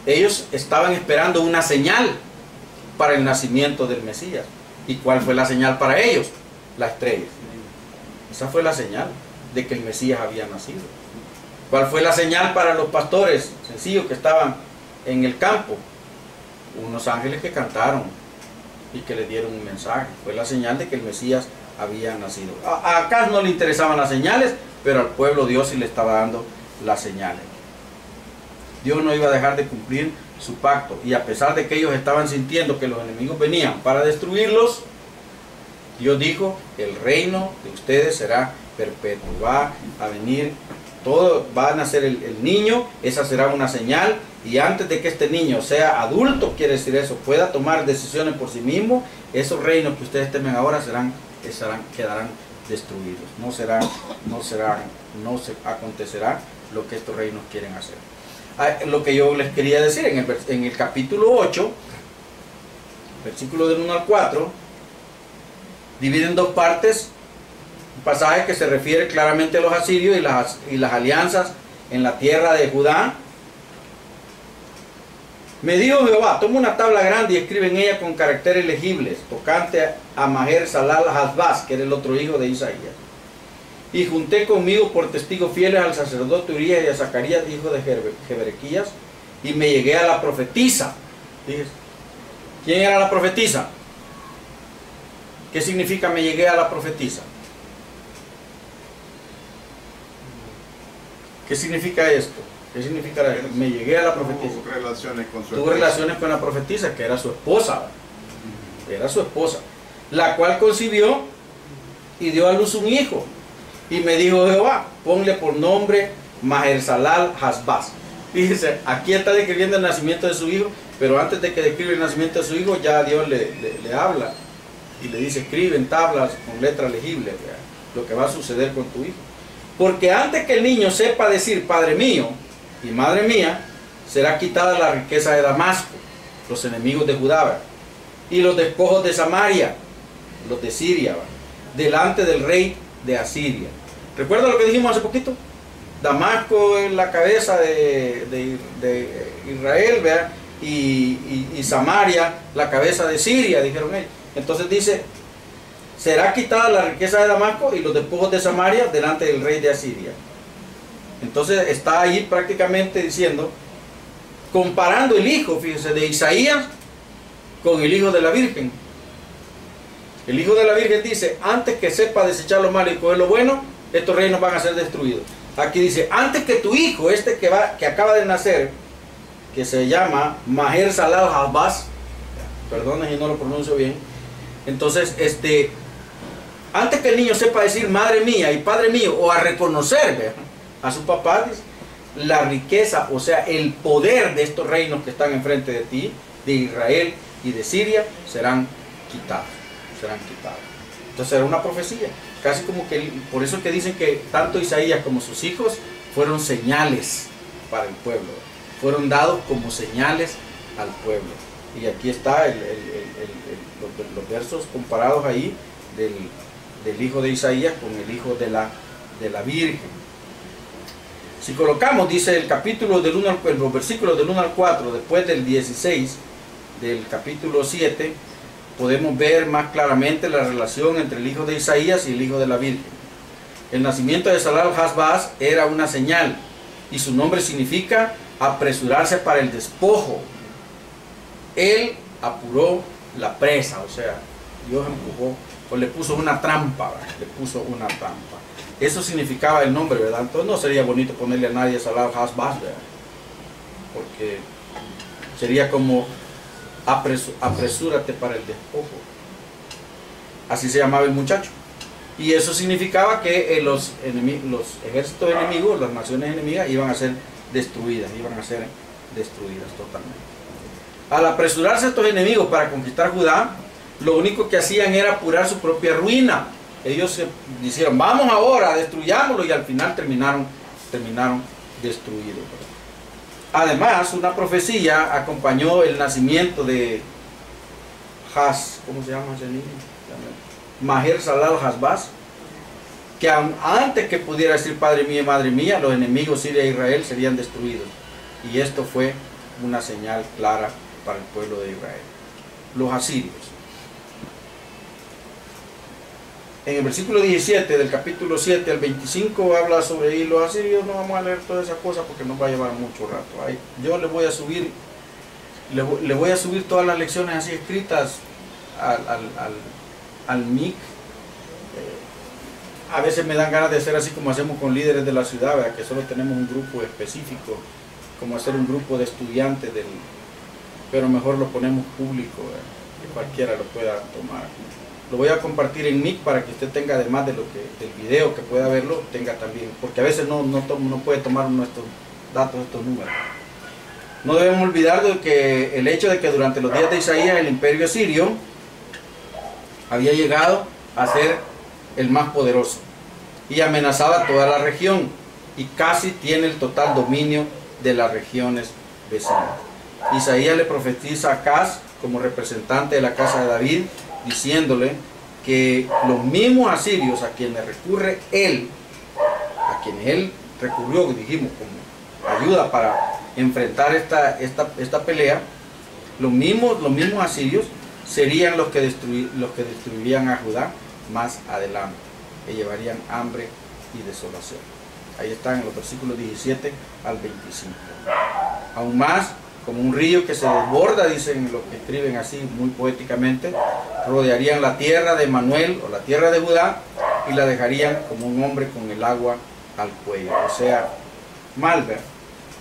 ellos estaban esperando una señal para el nacimiento del Mesías. ¿Y cuál fue la señal para ellos? La estrella. Esa fue la señal de que el Mesías había nacido. ¿Cuál fue la señal para los pastores sencillos que estaban en el campo? Unos ángeles que cantaron y que le dieron un mensaje. Fue la señal de que el Mesías había nacido. A Acaz no le interesaban las señales, pero al pueblo Dios sí le estaba dando las señales. Dios no iba a dejar de cumplir su pacto, y a pesar de que ellos estaban sintiendo que los enemigos venían para destruirlos, Dios dijo: el reino de ustedes será perpetuo, va a venir todo, va a nacer el niño, esa será una señal, y antes de que este niño sea adulto, quiere decir eso, pueda tomar decisiones por sí mismo, esos reinos que ustedes temen ahora quedarán destruidos. No se acontecerá lo que estos reinos quieren hacer. Lo que yo les quería decir, en el capítulo 8, versículo del 1 al 4, divide en dos partes un pasaje que se refiere claramente a los asirios y las alianzas en la tierra de Judá. Me dijo Jehová: toma una tabla grande y escribe en ella con caracteres legibles, tocante a Maher Salal Hasbaz, que era el otro hijo de Isaías. Y junté conmigo por testigos fieles al sacerdote Urías y a Zacarías, hijo de Jeberequías, y me llegué a la profetisa. Fíjese, ¿quién era la profetisa? ¿Qué significa me llegué a la profetisa? ¿Qué significa esto? ¿Qué significa me llegué a la profetisa? Tuvo relaciones con su Tuvo esposa. relaciones con la profetisa, que era su esposa. Era su esposa, la cual concibió y dio a luz un hijo. Y me dijo Jehová: ponle por nombre Maher-Salal Hasbaz. Fíjese, aquí está describiendo el nacimiento de su hijo, pero antes de que describe el nacimiento de su hijo, ya Dios le habla y le dice: escribe en tablas con letras legibles lo que va a suceder con tu hijo. Porque antes que el niño sepa decir Padre mío y Madre mía, será quitada la riqueza de Damasco, los enemigos de Judá, y los despojos de Samaria, los de Siria, delante del rey de Asiria. ¿Recuerda lo que dijimos hace poquito? Damasco es la cabeza de Israel, ¿verdad? Y Samaria la cabeza de Siria, dijeron ellos. Entonces dice: será quitada la riqueza de Damasco y los despojos de Samaria delante del rey de Asiria. Entonces está ahí prácticamente diciendo, comparando el hijo, fíjese, de Isaías con el hijo de la Virgen. El hijo de la Virgen dice: antes que sepa desechar lo malo y coger lo bueno, estos reinos van a ser destruidos. Aquí dice: antes que tu hijo, que acaba de nacer, que se llama Maher-Salal Hasbaz, perdonen si no lo pronuncio bien, entonces antes que el niño sepa decir madre mía y padre mío, o a reconocer, ¿verdad?, a su papá, dice, la riqueza, o sea, el poder de estos reinos que están enfrente de ti, de Israel y de Siria, serán quitados. Entonces era una profecía, casi como que, por eso que dicen que tanto Isaías como sus hijos fueron señales para el pueblo, fueron dados como señales al pueblo. Y aquí está los versos comparados ahí del hijo de Isaías con el hijo de la Virgen. Si colocamos, dice el capítulo del 1 al, los versículos del 1 al 4, después del 16 del capítulo 7, podemos ver más claramente la relación entre el hijo de Isaías y el hijo de la Virgen. El nacimiento de Salal Hasbaz era una señal, y su nombre significa apresurarse para el despojo. Él apuró la presa, o sea, Dios empujó, o le puso una trampa, Eso significaba el nombre, ¿verdad? Entonces no sería bonito ponerle a nadie Salal Hasbaz, ¿verdad? Porque sería como apresúrate para el despojo. Así se llamaba el muchacho. Y eso significaba que los ejércitos enemigos, las naciones enemigas, iban a ser destruidas totalmente. Al apresurarse estos enemigos para conquistar Judá, lo único que hacían era apurar su propia ruina. Ellos se dijeron: vamos ahora, destruyámoslo, y al final terminaron destruidos. Además, una profecía acompañó el nacimiento de ¿cómo se llama ese niño? Maher-Salal Hasbaz, que antes que pudiera decir Padre mío y Madre mía, los enemigos Siria e Israel serían destruidos. Y esto fue una señal clara para el pueblo de Israel. Los asirios. en el versículo 17 del capítulo 7 al 25 habla sobre, y los asirios, no vamos a leer todas esas cosas porque nos va a llevar mucho rato. Ahí, yo le voy a subir todas las lecciones así escritas al MIC. A veces me dan ganas de hacer así como hacemos con líderes de la ciudad, ¿verdad? Que solo tenemos un grupo específico, como hacer un grupo de estudiantes, pero mejor lo ponemos público, ¿verdad? Que cualquiera lo pueda tomar. Lo voy a compartir en MIC para que usted tenga, además de del video que pueda verlo, tenga también, porque a veces no puede tomar nuestros datos, estos números. No debemos olvidar de que el hecho de que durante los días de Isaías el imperio asirio había llegado a ser el más poderoso y amenazaba toda la región y casi tiene el total dominio de las regiones vecinas. Isaías le profetiza a Acaz como representante de la casa de David, diciéndole que los mismos asirios a quienes recurre él, a quienes él recurrió, dijimos, como ayuda para enfrentar esta pelea, los mismos asirios serían los que destruirían a Judá más adelante, que llevarían hambre y desolación. Ahí están en los versículos 17 al 25. Aún más, como un río que se desborda, dicen los que escriben así muy poéticamente, rodearían la tierra de Manuel o la tierra de Judá y la dejarían como un hombre con el agua al cuello. O sea, mal, ¿verdad?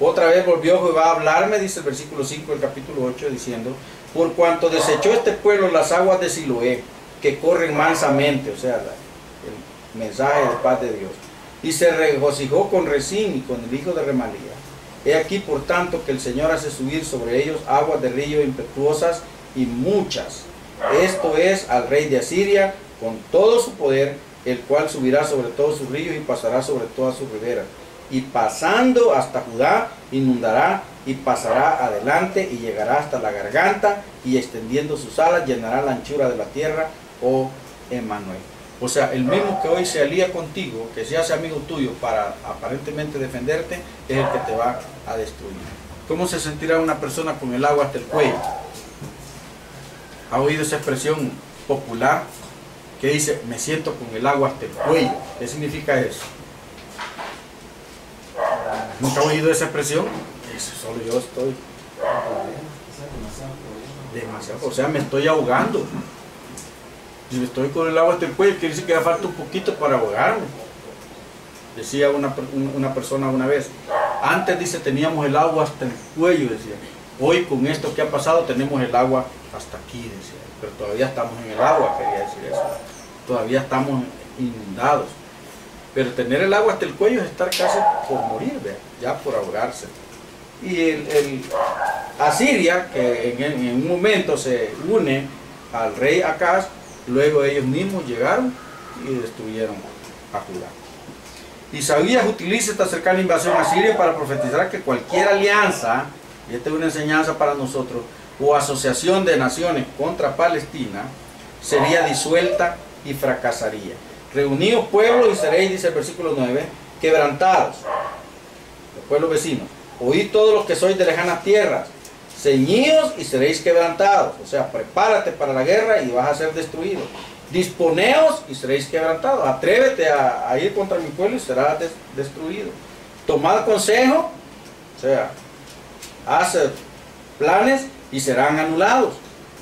Otra vez volvió Jehová a hablarme, dice el versículo 5 del capítulo 8, diciendo: por cuanto desechó este pueblo las aguas de Siloé, que corren mansamente, o sea, el mensaje de paz de Dios, y se regocijó con Resín y con el hijo de Remalía. He aquí, por tanto, que el Señor hace subir sobre ellos aguas de río impetuosas y muchas. Esto es al rey de Asiria con todo su poder, el cual subirá sobre todos sus ríos y pasará sobre todas sus riberas. Y pasando hasta Judá, inundará y pasará adelante y llegará hasta la garganta, y extendiendo sus alas llenará la anchura de la tierra, oh Emmanuel. O sea, el mismo que hoy se alía contigo, que se hace amigo tuyo para aparentemente defenderte, es el que te va a destruir. ¿Cómo se sentirá una persona con el agua hasta el cuello? ¿Ha oído esa expresión popular que dice: me siento con el agua hasta el cuello? ¿Qué significa eso? ¿Nunca ha oído esa expresión? Eso solo yo estoy. Demasiado. O sea, me estoy ahogando. Si estoy con el agua hasta el cuello, quiere decir que me falta un poquito para ahogarme. Decía una persona una vez: antes, dice, teníamos el agua hasta el cuello, decía. Hoy, con esto que ha pasado, tenemos el agua hasta aquí, decía. Pero todavía estamos en el agua, quería decir eso. Todavía estamos inundados. Pero tener el agua hasta el cuello es estar casi por morir, ¿verdad? Ya por ahogarse. Y el Asiria, que en un momento se une al rey Acaz, luego ellos mismos llegaron y destruyeron a Judá. Isaías utiliza esta cercana invasión asiria para profetizar que cualquier alianza, y esta es una enseñanza para nosotros, o asociación de naciones contra Palestina, sería disuelta y fracasaría. Reunidos pueblos y seréis, dice el versículo 9, quebrantados, los pueblos vecinos. Oíd todos los que sois de lejanas tierras, ceñidos y seréis quebrantados. O sea, prepárate para la guerra y vas a ser destruido. Disponeos y seréis quebrantados. Atrévete a ir contra mi pueblo y serás destruido. Tomad consejo, o sea, haz planes y serán anulados.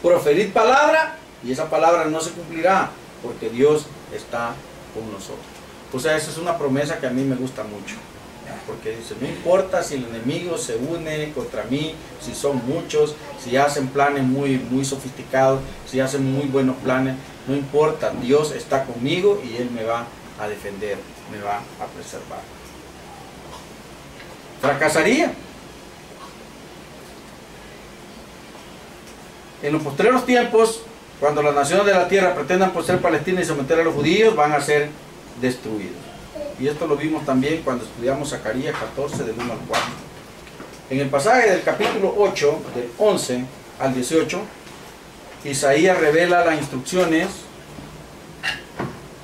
Proferid palabra y esa palabra no se cumplirá, porque Dios está con nosotros. O sea, esa es una promesa que a mí me gusta mucho. Porque dice: no importa si el enemigo se une contra mí, si son muchos, si hacen planes muy sofisticados, si hacen muy buenos planes, no importa, Dios está conmigo y Él me va a defender, me va a preservar. Fracasaría. En los posteriores tiempos, cuando las naciones de la tierra pretendan poseer Palestina y someter a los judíos, van a ser destruidos. Y esto lo vimos también cuando estudiamos Zacarías 14, del 1 al 4. En el pasaje del capítulo 8, del 11 al 18, Isaías revela las instrucciones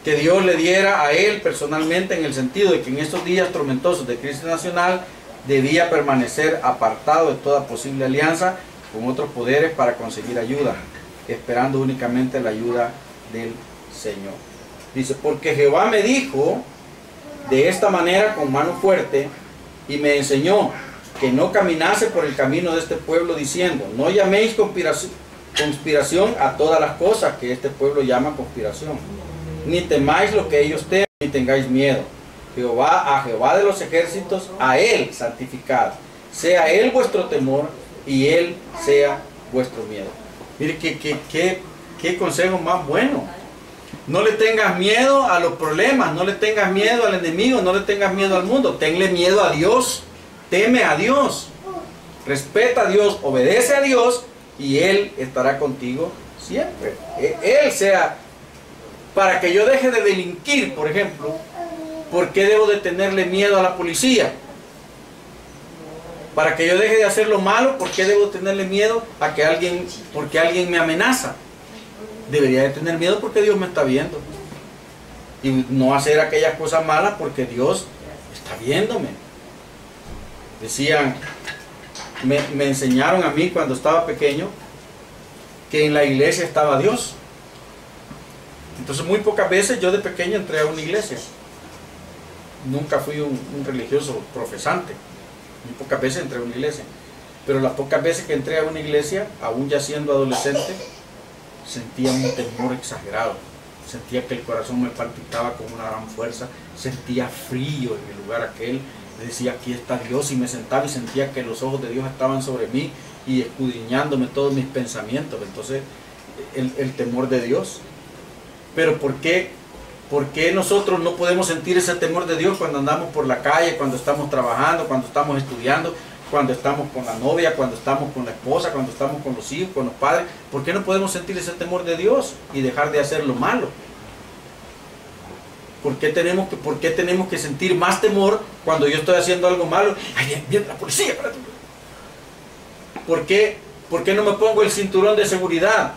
que Dios le diera a él personalmente, en el sentido de que en estos días tormentosos de crisis nacional debía permanecer apartado de toda posible alianza con otros poderes para conseguir ayuda, esperando únicamente la ayuda del Señor. Dice, porque Jehová me dijo de esta manera con mano fuerte y me enseñó que no caminase por el camino de este pueblo diciendo, no llaméis conspiración a todas las cosas que este pueblo llama conspiración, ni temáis lo que ellos temen, ni tengáis miedo. A Jehová de los ejércitos, a Él santificad, sea Él vuestro temor y Él sea vuestro miedo. Mire qué consejo más bueno. No le tengas miedo a los problemas, no le tengas miedo al enemigo, no le tengas miedo al mundo, tenle miedo a Dios, teme a Dios, respeta a Dios, obedece a Dios y Él estará contigo siempre. Él sea, para que yo deje de delinquir, por ejemplo, ¿por qué debo de tenerle miedo a la policía? Para que yo deje de hacer lo malo, ¿por qué debo tenerle miedo a que porque alguien me amenaza? Debería de tener miedo porque Dios me está viendo. Y no hacer aquellas cosas malas porque Dios está viéndome. Decían, me enseñaron a mí cuando estaba pequeño que en la iglesia estaba Dios. Entonces muy pocas veces yo de pequeño entré a una iglesia. Nunca fui un religioso profesante. Muy pocas veces entré a una iglesia. Pero las pocas veces que entré a una iglesia, aún ya siendo adolescente, sentía un temor exagerado. Sentía que el corazón me palpitaba con una gran fuerza. Sentía frío en el lugar aquel. Decía, aquí está Dios, y me sentaba y sentía que los ojos de Dios estaban sobre mí y escudriñándome todos mis pensamientos. Entonces, el temor de Dios. Pero ¿por qué nosotros no podemos sentir ese temor de Dios cuando andamos por la calle, cuando estamos trabajando, cuando estamos estudiando, cuando estamos con la novia, cuando estamos con la esposa, cuando estamos con los hijos, con los padres? ¿Por qué no podemos sentir ese temor de Dios y dejar de hacer lo malo? ¿Por qué tenemos que sentir más temor cuando yo estoy haciendo algo malo? ¡Ay, viene la policía! ¿Por qué no me pongo el cinturón de seguridad?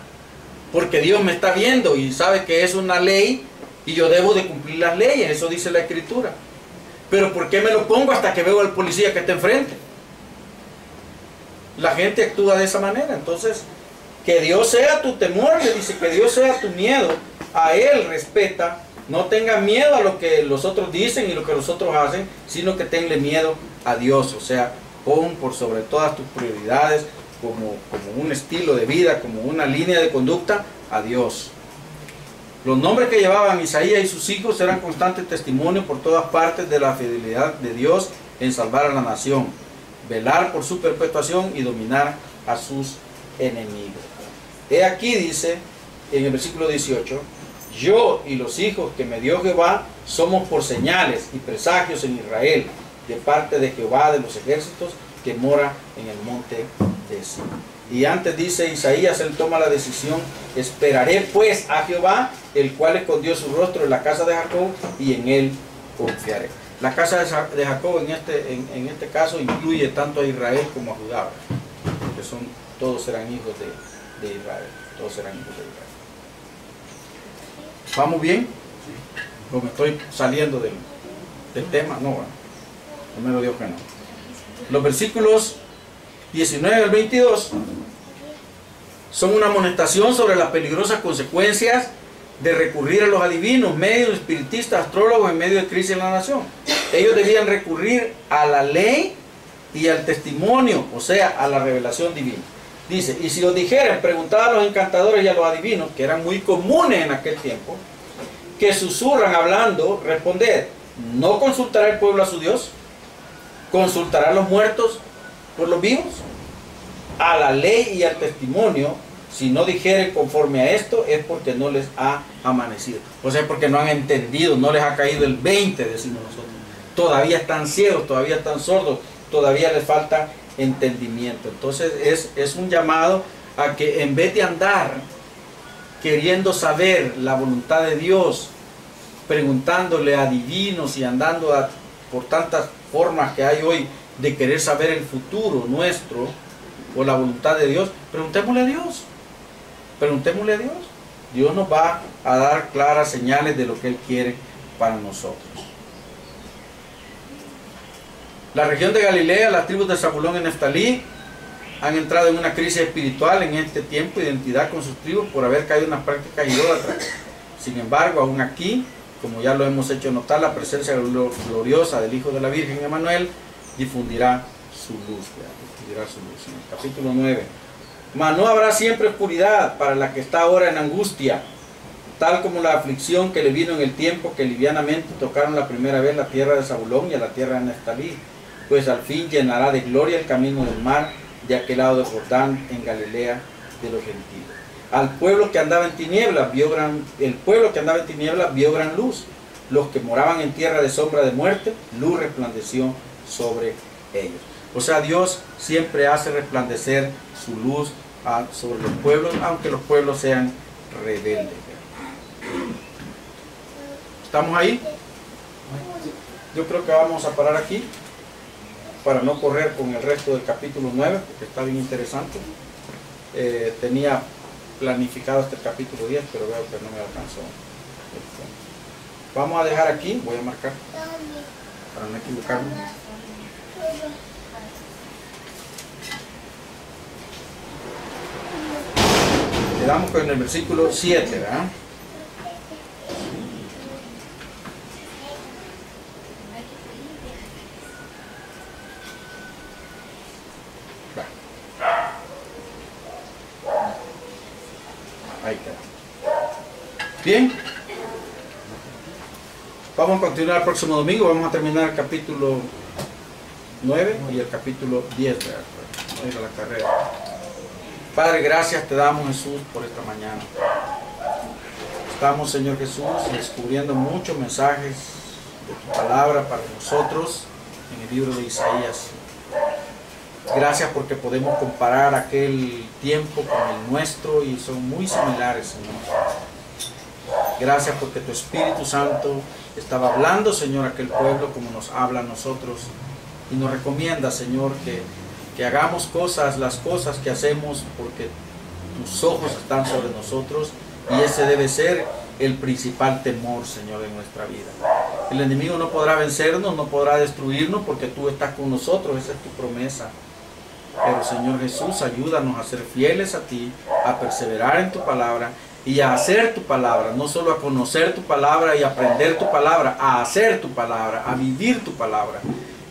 Porque Dios me está viendo y sabe que es una ley y yo debo de cumplir las leyes, eso dice la Escritura. Pero ¿por qué me lo pongo hasta que veo al policía que está enfrente? La gente actúa de esa manera. Entonces, que Dios sea tu temor, le dice, que Dios sea tu miedo. A Él respeta, no tengas miedo a lo que los otros dicen y lo que los otros hacen, sino que tenle miedo a Dios. O sea, pon por sobre todas tus prioridades, como un estilo de vida, como una línea de conducta, a Dios. Los nombres que llevaban Isaías y sus hijos eran constante testimonio por todas partes de la fidelidad de Dios en salvar a la nación, velar por su perpetuación y dominar a sus enemigos. He aquí, dice en el versículo 18, yo y los hijos que me dio Jehová somos por señales y presagios en Israel, de parte de Jehová de los ejércitos, que mora en el monte de Sión. Y antes dice Isaías, él toma la decisión, esperaré pues a Jehová, el cual escondió su rostro en la casa de Jacob, y en él confiaré. La casa de Jacob en este caso incluye tanto a Israel como a Judá, porque todos eran hijos de Israel, todos eran hijos de Israel. ¿Vamos bien? ¿O me estoy saliendo del tema? No, bueno, primero Dios que no. Los versículos 19 al 22 son una amonestación sobre las peligrosas consecuencias de recurrir a los adivinos, medios, espiritistas, astrólogos en medio de crisis en la nación. Ellos debían recurrir a la ley y al testimonio, o sea, a la revelación divina. Dice, y si os dijeren, preguntad a los encantadores y a los adivinos, que eran muy comunes en aquel tiempo, que susurran hablando, responded, ¿no consultará el pueblo a su Dios? ¿Consultará a los muertos por los vivos? A la ley y al testimonio, si no dijeren conforme a esto, es porque no les ha amanecido. O sea, porque no han entendido, no les ha caído el 20, decimos nosotros. Todavía están ciegos, todavía están sordos, todavía les falta entendimiento. Entonces es un llamado a que en vez de andar queriendo saber la voluntad de Dios, preguntándole a divinos y andando por tantas formas que hay hoy de querer saber el futuro nuestro o la voluntad de Dios, preguntémosle a Dios. Preguntémosle a Dios. Dios nos va a dar claras señales de lo que Él quiere para nosotros. La región de Galilea, las tribus de Zabulón y Neftalí han entrado en una crisis espiritual en este tiempo, identidad con sus tribus, por haber caído en unas prácticas idólatras. Sin embargo, aún aquí, como ya lo hemos hecho notar, la presencia gloriosa del Hijo de la Virgen Emmanuel difundirá su luz. Difundirá su luz. En el capítulo 9. Mas no habrá siempre oscuridad para la que está ahora en angustia, tal como la aflicción que le vino en el tiempo que livianamente tocaron la primera vez la tierra de Zabulón y a la tierra de Neftalí, pues al fin llenará de gloria el camino del mar de aquel lado de Jordán, en Galilea de los gentiles. Al pueblo que andaba en tinieblas vio gran luz. Los que moraban en tierra de sombra de muerte, luz resplandeció sobre ellos. O sea, Dios siempre hace resplandecer su luz sobre los pueblos, aunque los pueblos sean rebeldes. ¿Estamos ahí? Yo creo que vamos a parar aquí para no correr con el resto del capítulo 9, porque está bien interesante. Tenía planificado hasta el capítulo 10, pero veo que no me alcanzó. Vamos a dejar aquí, voy a marcar para no equivocarme. Quedamos con el versículo 7, ¿verdad? Ahí queda. Bien. Vamos a continuar el próximo domingo. Vamos a terminar el capítulo 9 y el capítulo 10. No ir a la carrera. Padre, gracias te damos, Jesús, por esta mañana. Estamos, Señor Jesús, descubriendo muchos mensajes de tu palabra para nosotros en el libro de Isaías. Gracias porque podemos comparar aquel tiempo con el nuestro y son muy similares, Señor. Gracias porque tu Espíritu Santo estaba hablando, Señor, a aquel pueblo como nos habla a nosotros y nos recomienda, Señor, que hagamos las cosas que hacemos porque tus ojos están sobre nosotros y ese debe ser el principal temor, Señor, en nuestra vida. El enemigo no podrá vencernos, no podrá destruirnos porque tú estás con nosotros, esa es tu promesa. Pero, Señor Jesús, ayúdanos a ser fieles a ti, a perseverar en tu palabra y a hacer tu palabra, no solo a conocer tu palabra y aprender tu palabra, a hacer tu palabra, a vivir tu palabra.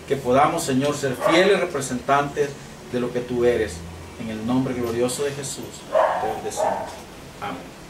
Que podamos, Señor, ser fieles representantes de lo que tú eres. En el nombre glorioso de Jesús te bendecimos. Amén.